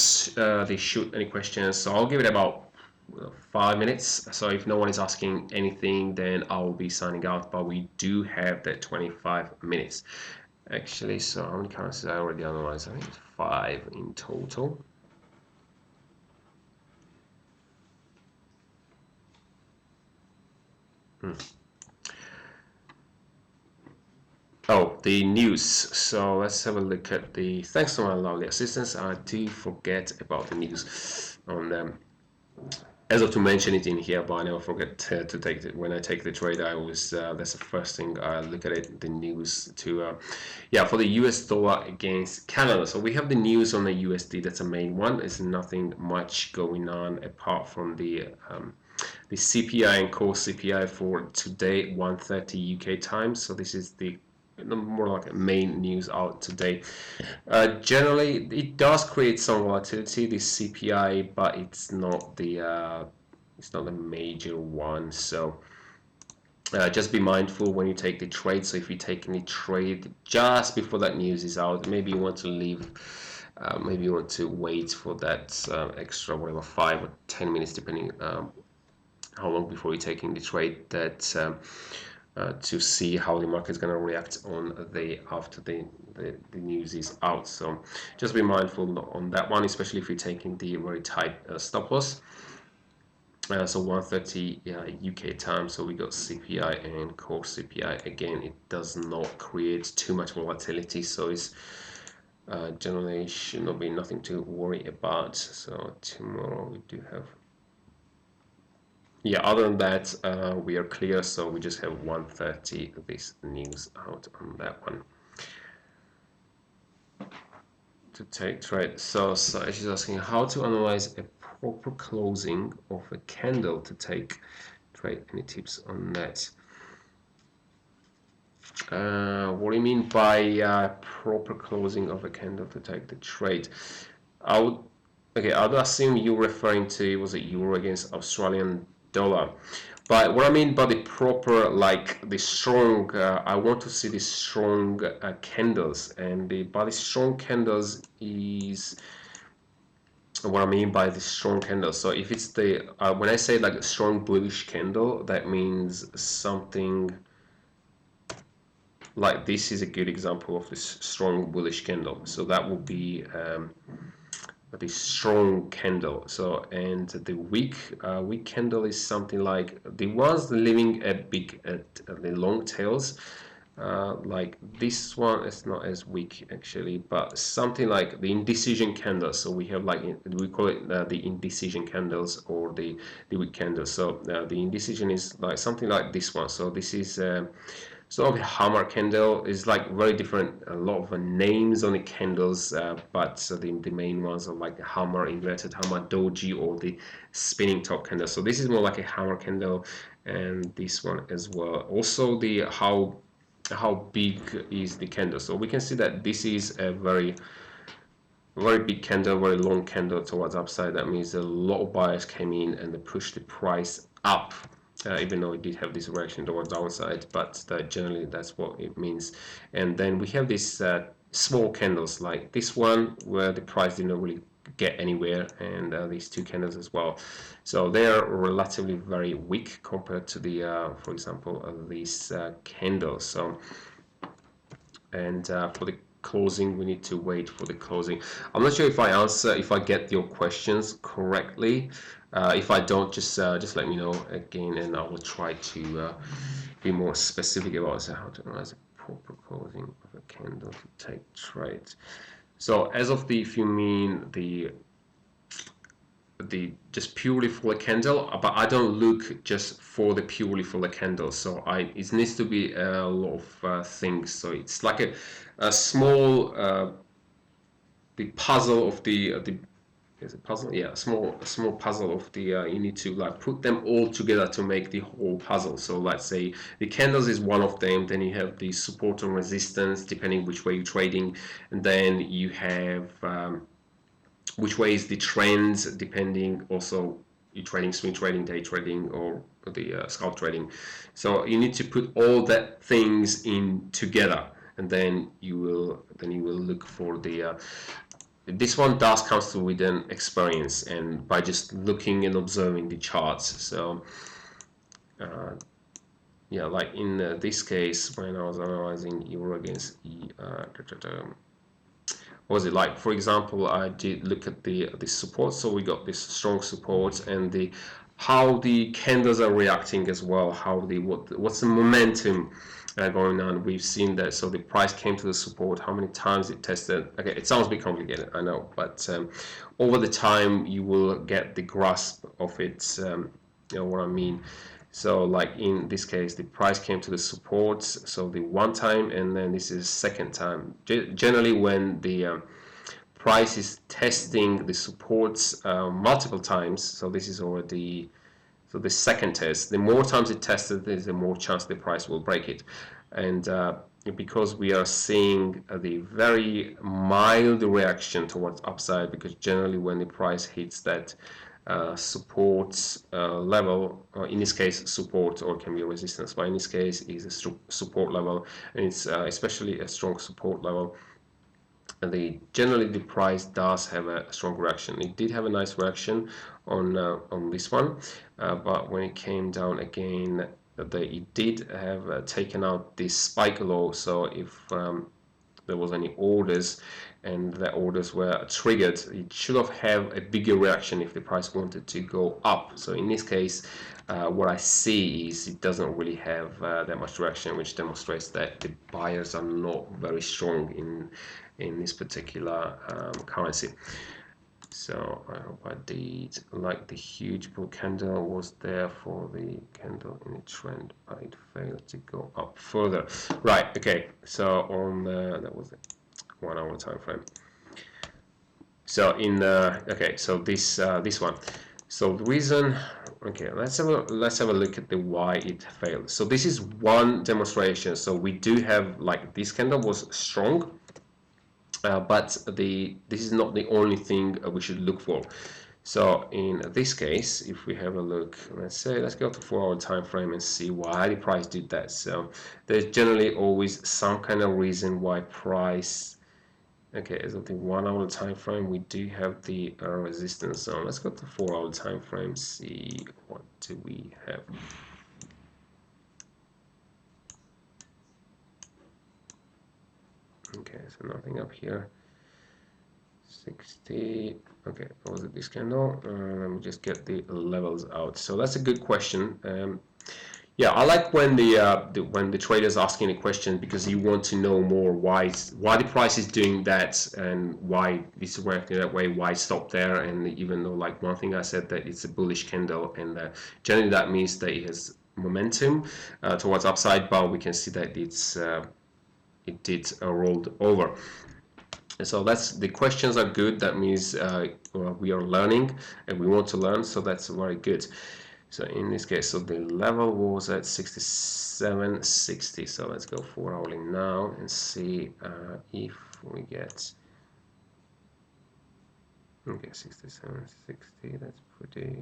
they shoot any questions. So I'll give it about 5 minutes. So if no one is asking anything, then I'll be signing out. But we do have that 25 minutes. Actually, so how many currencies I already analyzed? I think it's 5 in total. Oh, the news. So let's have a look at the. Thanks to my lovely assistants, I do forget about the news on them. As of to mention it in here, but I never forget to take it when I take the trade. I always that's the first thing I look at it. The news to yeah, for the US dollar against Canada. So we have the news on the USD. That's the main one. There's nothing much going on apart from the CPI and core CPI for today, 1:30 UK time. So this is the more like a main news out today. Generally, it does create some volatility, this CPI, but it's not the major one. So just be mindful when you take the trade. So if you take any trade just before that news is out, maybe you want to leave. Maybe you want to wait for that extra whatever 5 or 10 minutes, depending how long before you're taking the trade. That to see how the market is going to react on after the news is out. So just be mindful on that one, especially if you're taking the very tight stop loss. So 1:30 UK time. So we got CPI and core CPI. Again, it does not create too much volatility, so it's generally should not be nothing to worry about. So tomorrow we do have. Yeah, other than that, we are clear, so we just have 1:30 this news out on that one. To take trade. So she's asking how to analyze a proper closing of a candle to take trade. Any tips on that? What do you mean by proper closing of a candle to take the trade? I'd assume you're referring to, was it euro against Australian dollar? But what I mean by the proper, like the strong, I want to see the strong candles, and by the strong candles is what I mean by the strong candle. So if it's the when I say like a strong bullish candle, that means something like this is a good example of this strong bullish candle. So that would be the strong candle. So and the weak candle is something like the ones living at the long tails. Like this one is not as weak actually, but something like the indecision candles. So we have like we call it the indecision candles or the weak candles. So the indecision is like something like this one. So this is sort of a hammer candle. Is like very different, a lot of names on the candles, but the main ones are like the hammer, inverted hammer, doji, or the spinning top candle. So this is more like a hammer candle, and this one as well. Also the how big is the candle. So we can see that this is a very very big candle, very long candle towards upside. That means a lot of buyers came in and they pushed the price up, even though it did have this reaction towards downside, but generally that's what it means. And then we have these small candles like this one where the price didn't really get anywhere, and these two candles as well. So they are relatively very weak compared to the for example these candles. So and for the closing we need to wait for the closing. I'm not sure if I get your questions correctly. If I don't, just let me know again and I will try to be more specific about how to analyze a proper closing of a candle to take trades. So as of the, if you mean the just purely for the candle, but I don't look just for the purely for the candle. So it needs to be a lot of things. So it's like a small the puzzle of the is it puzzle? Yeah, a small puzzle of the you need to like put them all together to make the whole puzzle. So let's say the candles is one of them, then you have the support and resistance depending which way you're trading, and then you have which way is the trends depending also you're trading swing trading, day trading, or the scalp trading. So you need to put all that things in together, and then you will look for the this one does comes to with an experience and by just looking and observing the charts. So yeah, like in this case when I was analyzing euro against was it like, for example, I did look at the support, so we got this strong support and the how the candles are reacting as well, how the what's the momentum going on. We've seen that, so the price came to the support, how many times it tested. Okay, it sounds a bit complicated, I know, but over the time you will get the grasp of it. You know what I mean. So like in this case the price came to the support, so the one time, and then this is second time. Generally when the price is testing the supports multiple times, so this is already, so the second test, the more times it tested this, the more chance the price will break it. And because we are seeing the very mild reaction towards upside, because generally when the price hits that support level, in this case support, or can be a resistance, but in this case is a support level, and it's especially a strong support level, and generally the price does have a strong reaction. It did have a nice reaction on this one, but when it came down again, it did have taken out this spike low. So if there was any orders and the orders were triggered, it should have a bigger reaction if the price wanted to go up. So in this case, what I see is it doesn't really have that much reaction, which demonstrates that the buyers are not very strong in this particular currency. So I hope I did. Like the huge bull candle was there for the candle in a trend, but it failed to go up further. Right, okay, so on the, that was the 1 hour time frame. So in the, okay, so this this one. So the reason, okay, let's have a look at the why it failed. So this is one demonstration. So we do have, like, this candle was strong, but this is not the only thing we should look for. So in this case, if we have a look, let's go to 4 hour time frame and see why the price did that. So there's generally always some kind of reason why price, okay, as of the 1 hour time frame, we do have the resistance zone. Let's go to 4 hour time frame, see what do we have. Okay, so nothing up here. 60. Okay, what was it, this candle? Let me just get the levels out. So that's a good question. Yeah, I like when the trader's asking a question, because you want to know more why the price is doing that and why it's working that way, why stop there. And even though, like, one thing I said that it's a bullish candle, and generally that means that it has momentum towards upside, but we can see that it did rolled over. So that's, the questions are good. That means we are learning and we want to learn, so that's very good. So in this case, so the level was at 67.60. So let's go 4 hourly now and see if we get, okay, so nothing up here, 60. Okay, so 4 hourly now and see if we get, okay, so nothing up here, 67.60. So let's go 4 hourly now and see if we get, if we get Okay, 67, 60. That's pretty.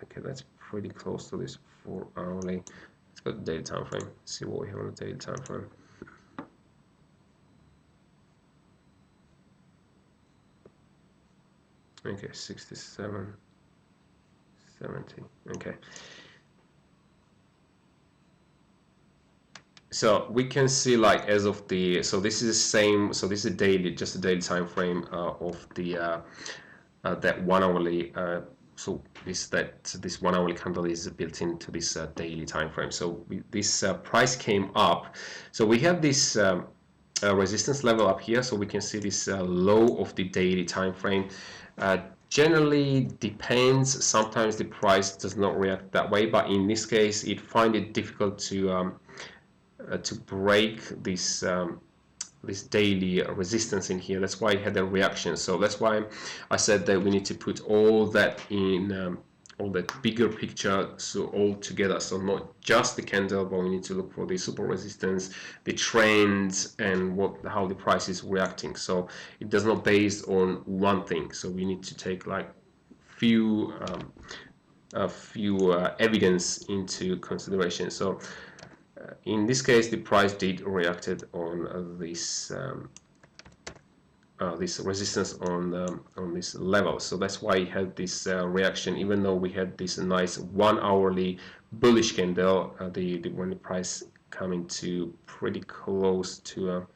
Okay, that's pretty close to this 4 hourly. Let's go to daily time frame. See what we have on the daily time frame. Okay, 67, 70. Okay. So we can see like as of the, so this is the same, so this is a daily, just a daily time frame of the that 1 hourly. So this 1 hourly candle is built into this daily time frame. So this price came up. So we have this resistance level up here, so we can see this low of the daily time frame. Generally depends. Sometimes the price does not react that way, but in this case, it find it difficult to break this daily resistance in here. That's why it had a reaction. So that's why I said that we need to put all that in all that bigger picture, so all together. So not just the candle, but we need to look for the super resistance, the trends, and how the price is reacting. So it does not based on one thing. So we need to take like a few evidence into consideration. So in this case, the price did reacted on this resistance on this level, so that's why it had this reaction. Even though we had this nice 1 hourly bullish candle, when the price coming to pretty close to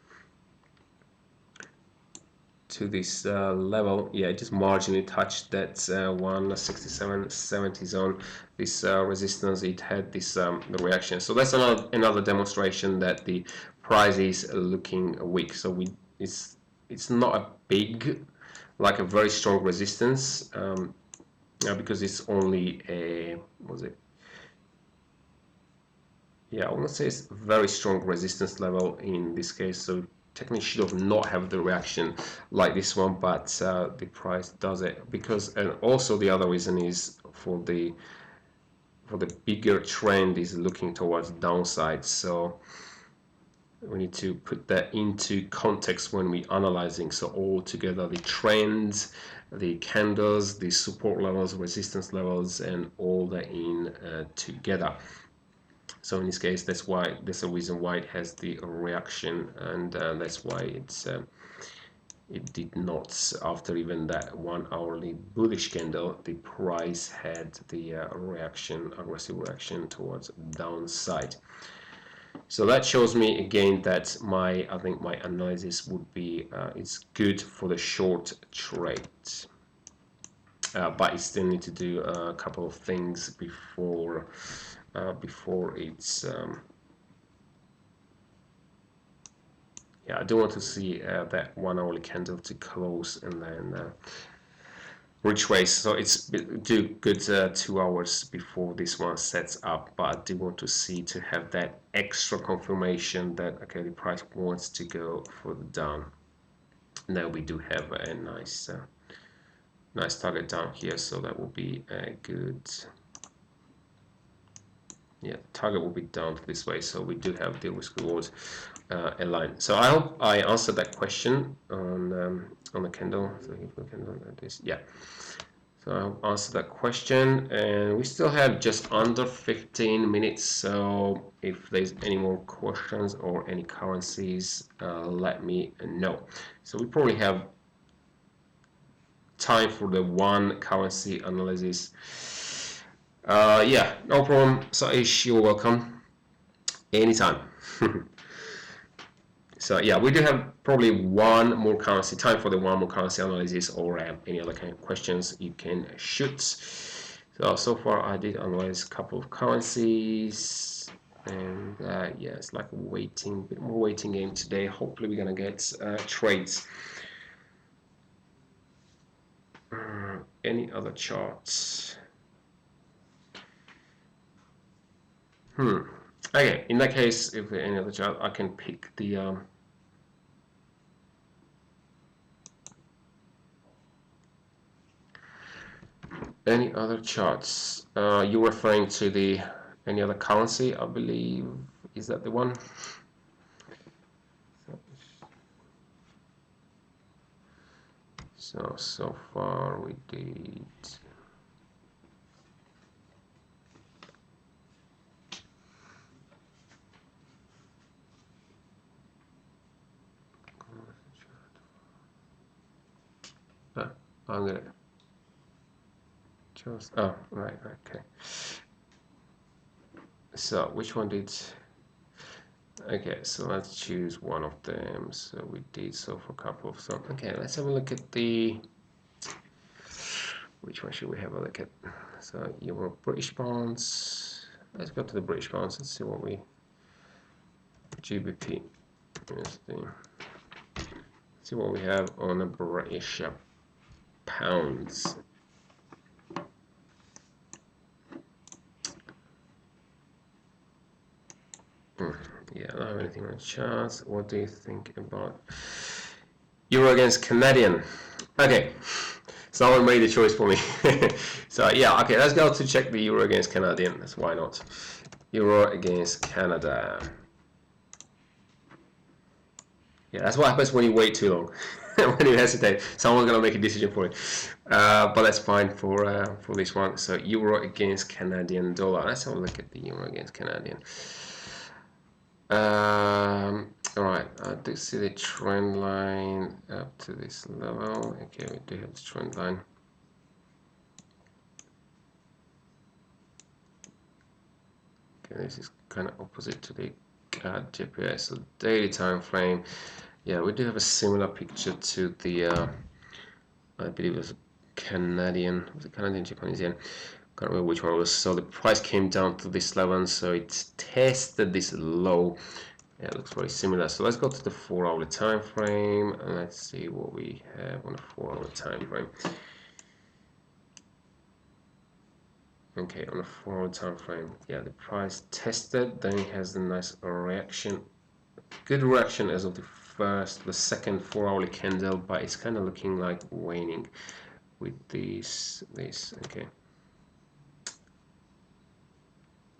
this level, yeah, it just marginally touched that 167.70 zone, this resistance. It had this the reaction. So that's another demonstration that the price is looking weak. So it's not a big, like a very strong resistance, because it's only a, what was it, yeah, I want to say it's very strong resistance level in this case. So technically should have not have the reaction like this one, but the price does it because, and also the other reason is for the bigger trend is looking towards downside. So we need to put that into context when we analyzing. So all together, the trends, the candles, the support levels, resistance levels, and all that in together. So in this case, that's the reason why it has the reaction, and that's why it did not, after even that 1 hourly bullish candle, the price had the aggressive reaction towards downside. So that shows me again that I think my analysis would be it's good for the short trade, but you still need to do a couple of things before it's yeah, I do want to see that 1 hourly candle to close and then retrace. So it's do good 2 hours before this one sets up, but I do want to see to have that extra confirmation that okay, the price wants to go further down. Now we do have a nice target down here, so that will be a good, yeah, target will be down this way, so we do have the risk reward aligned. So I hope I answered that question on the candle. So if we can look at this, yeah. So I'll answer that question, and we still have just under 15 minutes. So if there's any more questions or any currencies, let me know. So we probably have time for the one currency analysis. Yeah, no problem. Saish, you're welcome. Anytime. So yeah, we do have probably one more currency, time for the one more currency analysis, or any other kind of questions you can shoot. So far I did analyze a couple of currencies, and yeah, it's like a bit more waiting game today. Hopefully we're gonna get trades. Any other charts? Okay, in that case, if any other chart, I can pick the any other charts. You're referring to the any other currency, I believe. Is that the one? So far we did. I'm gonna just. Oh, right, okay. So which one did? Okay, so let's choose one of them. So we did so for a couple of some. Okay, let's have a look at the. Which one should we have a look at? So Euro British pounds. Let's go to the British pounds and see what we. GBP. See what we have on the British pounds. Yeah, I don't have anything on charts. What do you think about Euro against Canadian? Okay, someone made a choice for me. So yeah, okay, let's go to check the Euro against Canadian. That's why not. Euro against Canada. Yeah, that's what happens when you wait too long. When you hesitate, someone's gonna make a decision for you. But that's fine for this one. So Euro against Canadian dollar. Let's have a look at the Euro against Canadian. All right, I do see the trend line up to this level. Okay, we do have the trend line. Okay, this is kind of opposite to the GPS. So daily time frame. Yeah, we do have a similar picture to the I believe it was Canadian. Was it Canadian, Japanese yen? Can't remember which one it was. So the price came down to this level, so it tested this low. Yeah, it looks very similar. So let's go to the 4-hour time frame and let's see what we have on the 4-hour time frame. Okay, on the 4-hour time frame, yeah, the price tested, then it has a nice reaction, good reaction as of the second 4-hourly candle, but it's kind of looking like waning with this. Okay.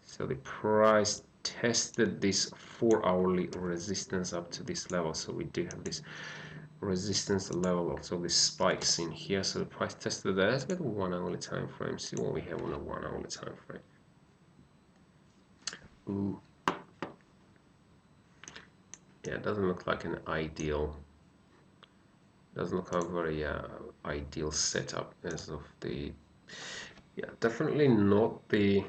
So the price tested this 4-hourly resistance up to this level. So we do have this resistance level, also the spikes in here. So the price tested that. Let's get a 1-hourly time frame. See what we have on a 1-hourly time frame. Ooh. Yeah, it doesn't look like an ideal. Doesn't look like a very ideal setup as of the. Yeah, definitely not the.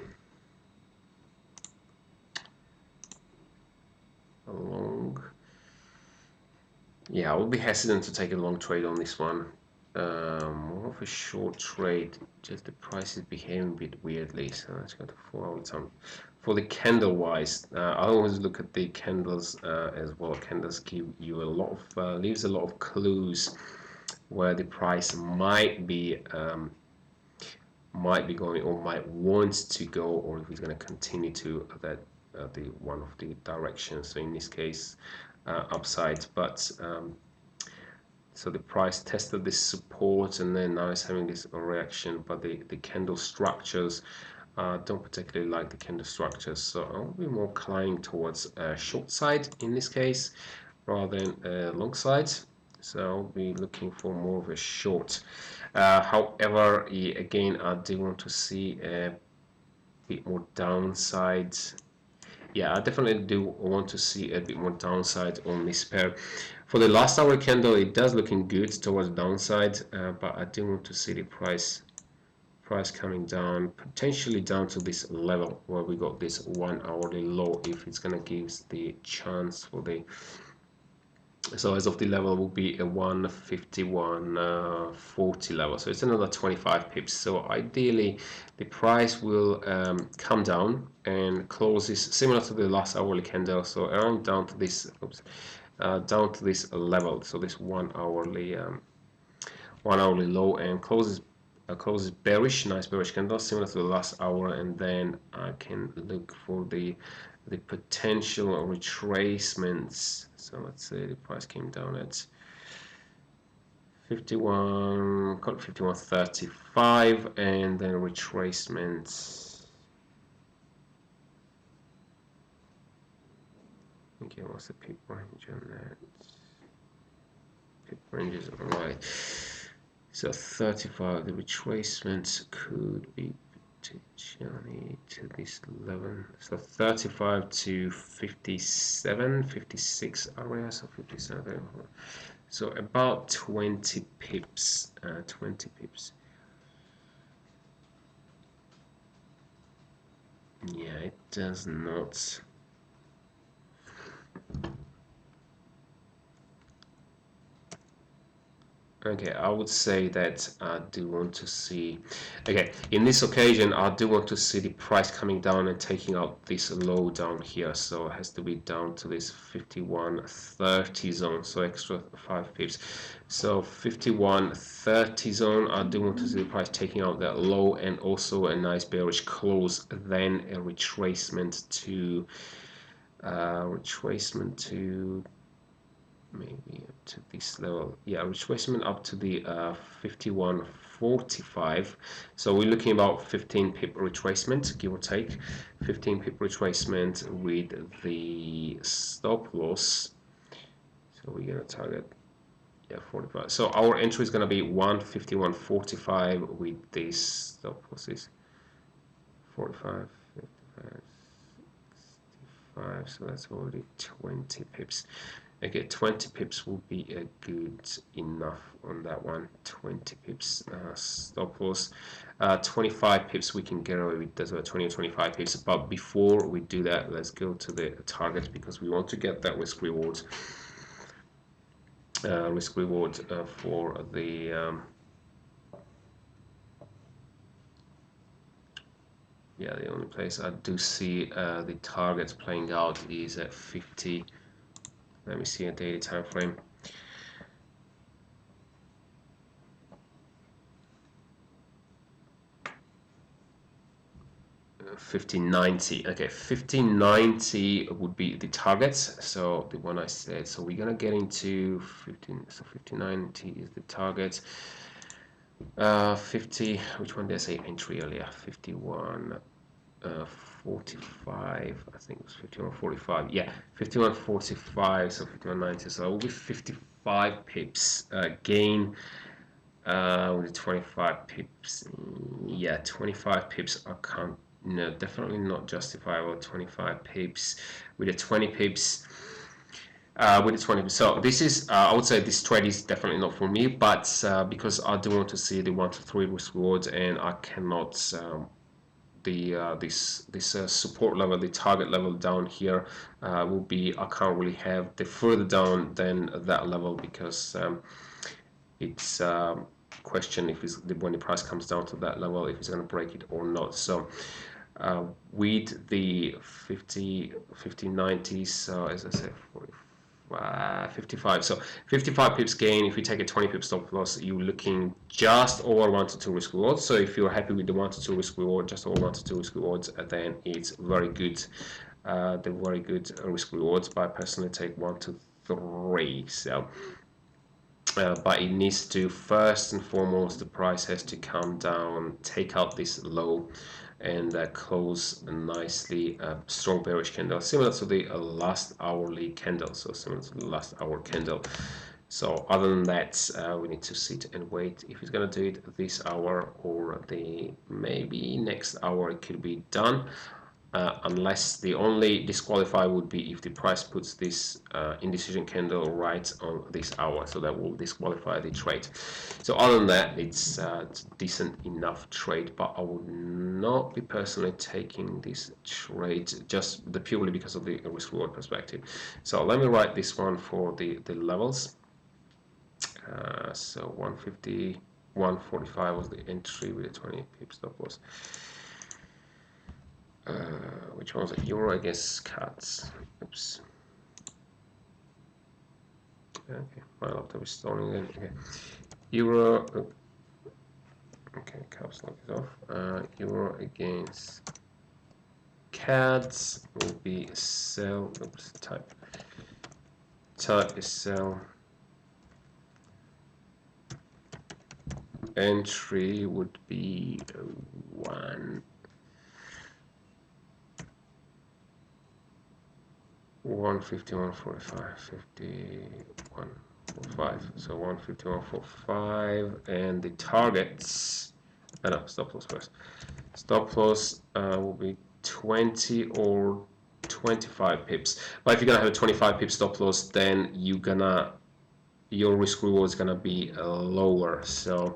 Long. Yeah, I would be hesitant to take a long trade on this one. More of a short trade. Just the price is behaving a bit weirdly. So let's go to 4-hour time. For the candle wise, I always look at the candles as well. Candles give you a lot of leaves a lot of clues where the price might be going or might want to go, or if it's going to continue to that the one of the directions. So in this case, upside, but so the price tested this support and then now it's having this reaction, but the candle structures don't particularly like the candle structures, so I'll be more inclined towards a short side in this case rather than a long side. So I'll be looking for more of a short. However, again, I do want to see a bit more downside. Yeah, I definitely do want to see a bit more downside on this pair. For the last hour candle, it does looking good towards downside, but I do want to see the price coming down, potentially down to this level where we got this 1-hourly low, if it's gonna give us the chance for the. So as of the level will be a 151.40 level, so it's another 25 pips. So ideally the price will come down and close this similar to the last hourly candle, so around down to this down to this level, so this 1-hourly low, and closes bearish, nice bearish candle similar to the last hour, and then I can look for the potential retracements. So let's say the price came down at 51, call it 51.35, and then retracements. Okay, what's the peak range on that? Peak range is alright. So 35, the retracement could be potentially to this level. So 35 to 57, 56 area, so 57. So about 20 pips, 20 pips. Yeah, it does not. Okay, I would say that I do want to see, okay, in this occasion, I do want to see the price coming down and taking out this low down here. So it has to be down to this 51.30 zone, so extra 5 pips. So 51.30 zone, I do want to see the price taking out that low and also a nice bearish close, then a retracement to maybe up to this level. Yeah, retracement up to the 51.45. So we're looking about 15 pip retracement, give or take. 15 pip retracement with the stop loss. So we're gonna target, yeah, 45. So our entry is gonna be 151.45 with this stop losses 45, 55, 65. So that's already 20 pips. Okay, 20 pips will be a good enough on that one. 20 pips stop loss. 25 pips we can get away with. That's about 20 or 25 pips. But before we do that, let's go to the target because we want to get that risk reward. For the yeah, the only place I do see the targets playing out is at 50. Let me see a daily time frame. 1590. Okay, 1590 would be the target. So the one I said. So we're gonna get into 15. So 1590 is the target. 50. Which one did I say entry earlier? 51. 45. I think it was 51.45. Yeah, 51.45. So 51.90. So it will be 55 pips gain. With 25 pips. Yeah, 25 pips are count. No, definitely not justifiable. 25 pips with a 20 pips. With the 20 pips. So this is, I would say this trade is definitely not for me, but because I do want to see the 1 to 3 risk rewards, and I cannot this support level, the target level down here will be, I can't really have the further down than that level because it's question if it's when the price comes down to that level, if it's going to break it or not. So with the 50-90, so as I said, 55. So 55 pips gain. If you take a 20 pip stop loss, you're looking just over 1 to 2 risk rewards. So if you're happy with the 1 to 2 risk reward, just over 1 to 2 risk rewards, then it's very good. The very good risk rewards. But I personally take 1 to 3. So. But it needs to, first and foremost, the price has to come down, take out this low, and close nicely strong bearish candle, similar to the last hourly candle. So similar to the last hour candle. So other than that, we need to sit and wait if it's gonna do it this hour or the maybe next hour. It could be done. Unless the only disqualify would be if the price puts this indecision candle right on this hour, so that will disqualify the trade. So other than that, it's a decent enough trade, but I would not be personally taking this trade just purely because of the risk reward perspective. So let me write this one for the levels. So 150, 145 was the entry with a 20 pip stop loss. Which one was it? Euro against CADs. Oops. Okay, my laptop is stalling then. Okay. Euro. Oh. Okay, caps lock is off. Euro against CADs will be sell. Oops, type. Type is sell. Entry would be 150, 145, 51, 151.45. So 151.45, and the targets. No, stop loss first. Stop loss will be 20 or 25 pips. But if you're gonna have a 25 pip stop loss, then your risk reward is gonna be lower. So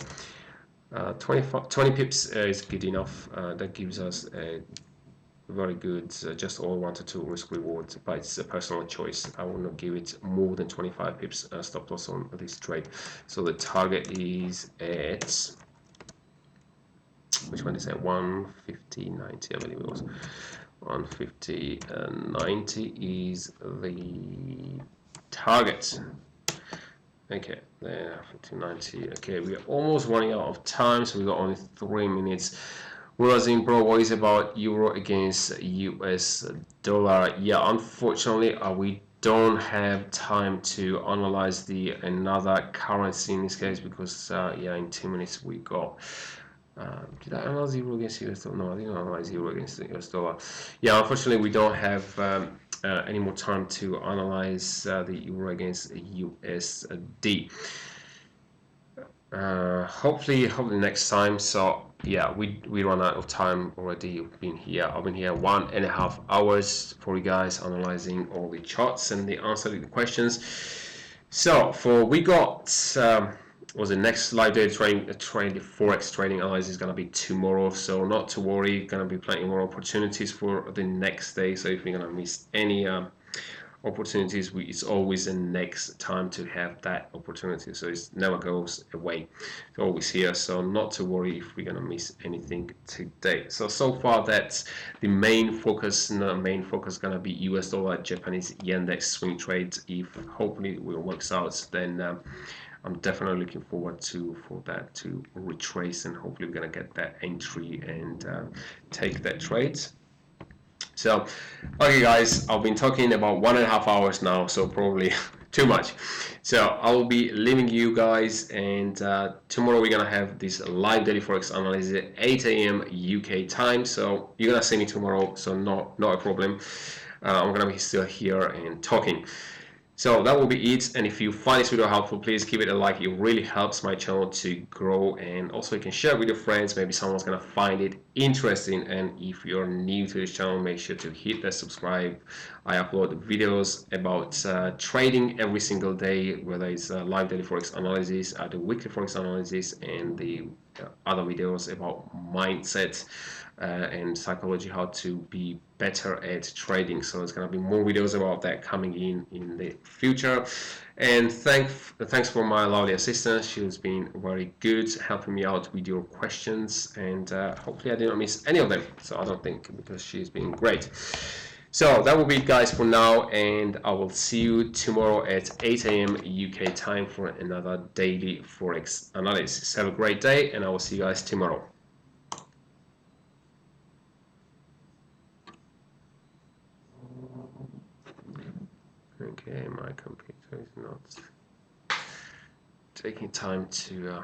20 pips is good enough. That gives us a very good, just all 1 to 2 risk reward, but it's a personal choice. I will not give it more than 25 pips stop loss on this trade. So the target is at, which one is that? 150.90, I believe it was. 150.90 is the target. Okay, there, 50.90. Okay, we are almost running out of time, so we got only 3 minutes. Whereas in bro, what is about euro against US dollar? Yeah, unfortunately, we don't have time to analyze the another currency in this case, because yeah, in 2 minutes we got. Did I analyze euro against US dollar? No, I didn't analyze euro against the US dollar. Yeah, unfortunately, we don't have any more time to analyze the euro against USD. Hopefully next time. So yeah, we run out of time already. I've been here 1.5 hours for you guys, analyzing all the charts and the answering the questions. So we got was the next live day trading, the forex trading analysis is going to be tomorrow, so not to worry, going to be plenty more opportunities for the next day. So if you're going to miss any opportunities, it's always the next time to have that opportunity, so it never goes away, it's always here. So not to worry if we're gonna miss anything today. So far that's the main focus. The main focus is gonna be US dollar, Japanese yen next swing trades. If hopefully it will works out, then I'm definitely looking forward for that to retrace, and hopefully we're gonna get that entry and take that trade. So, okay guys, I've been talking about 1.5 hours now, so probably too much. So I'll be leaving you guys, and tomorrow we're gonna have this live daily forex analysis at 8 a.m. UK time. So you're gonna see me tomorrow, so not a problem. I'm gonna be still here and talking. So that will be it, and if you find this video helpful, please give it a like. It really helps my channel to grow, and also you can share it with your friends. Maybe someone's gonna find it interesting. And if you're new to this channel, make sure to hit that subscribe. I upload videos about trading every single day, whether it's live daily forex analysis, the weekly forex analysis, and the other videos about mindset and psychology, how to be better at trading. So there's going to be more videos about that coming in the future. And thanks for my lovely assistant. She has been very good helping me out with your questions, and hopefully I didn't miss any of them. So I don't think, because she's been great. So that will be it guys for now, and I will see you tomorrow at 8 a.m. UK time for another daily forex analysis. Have a great day, and I will see you guys tomorrow. Okay, my computer is not taking time to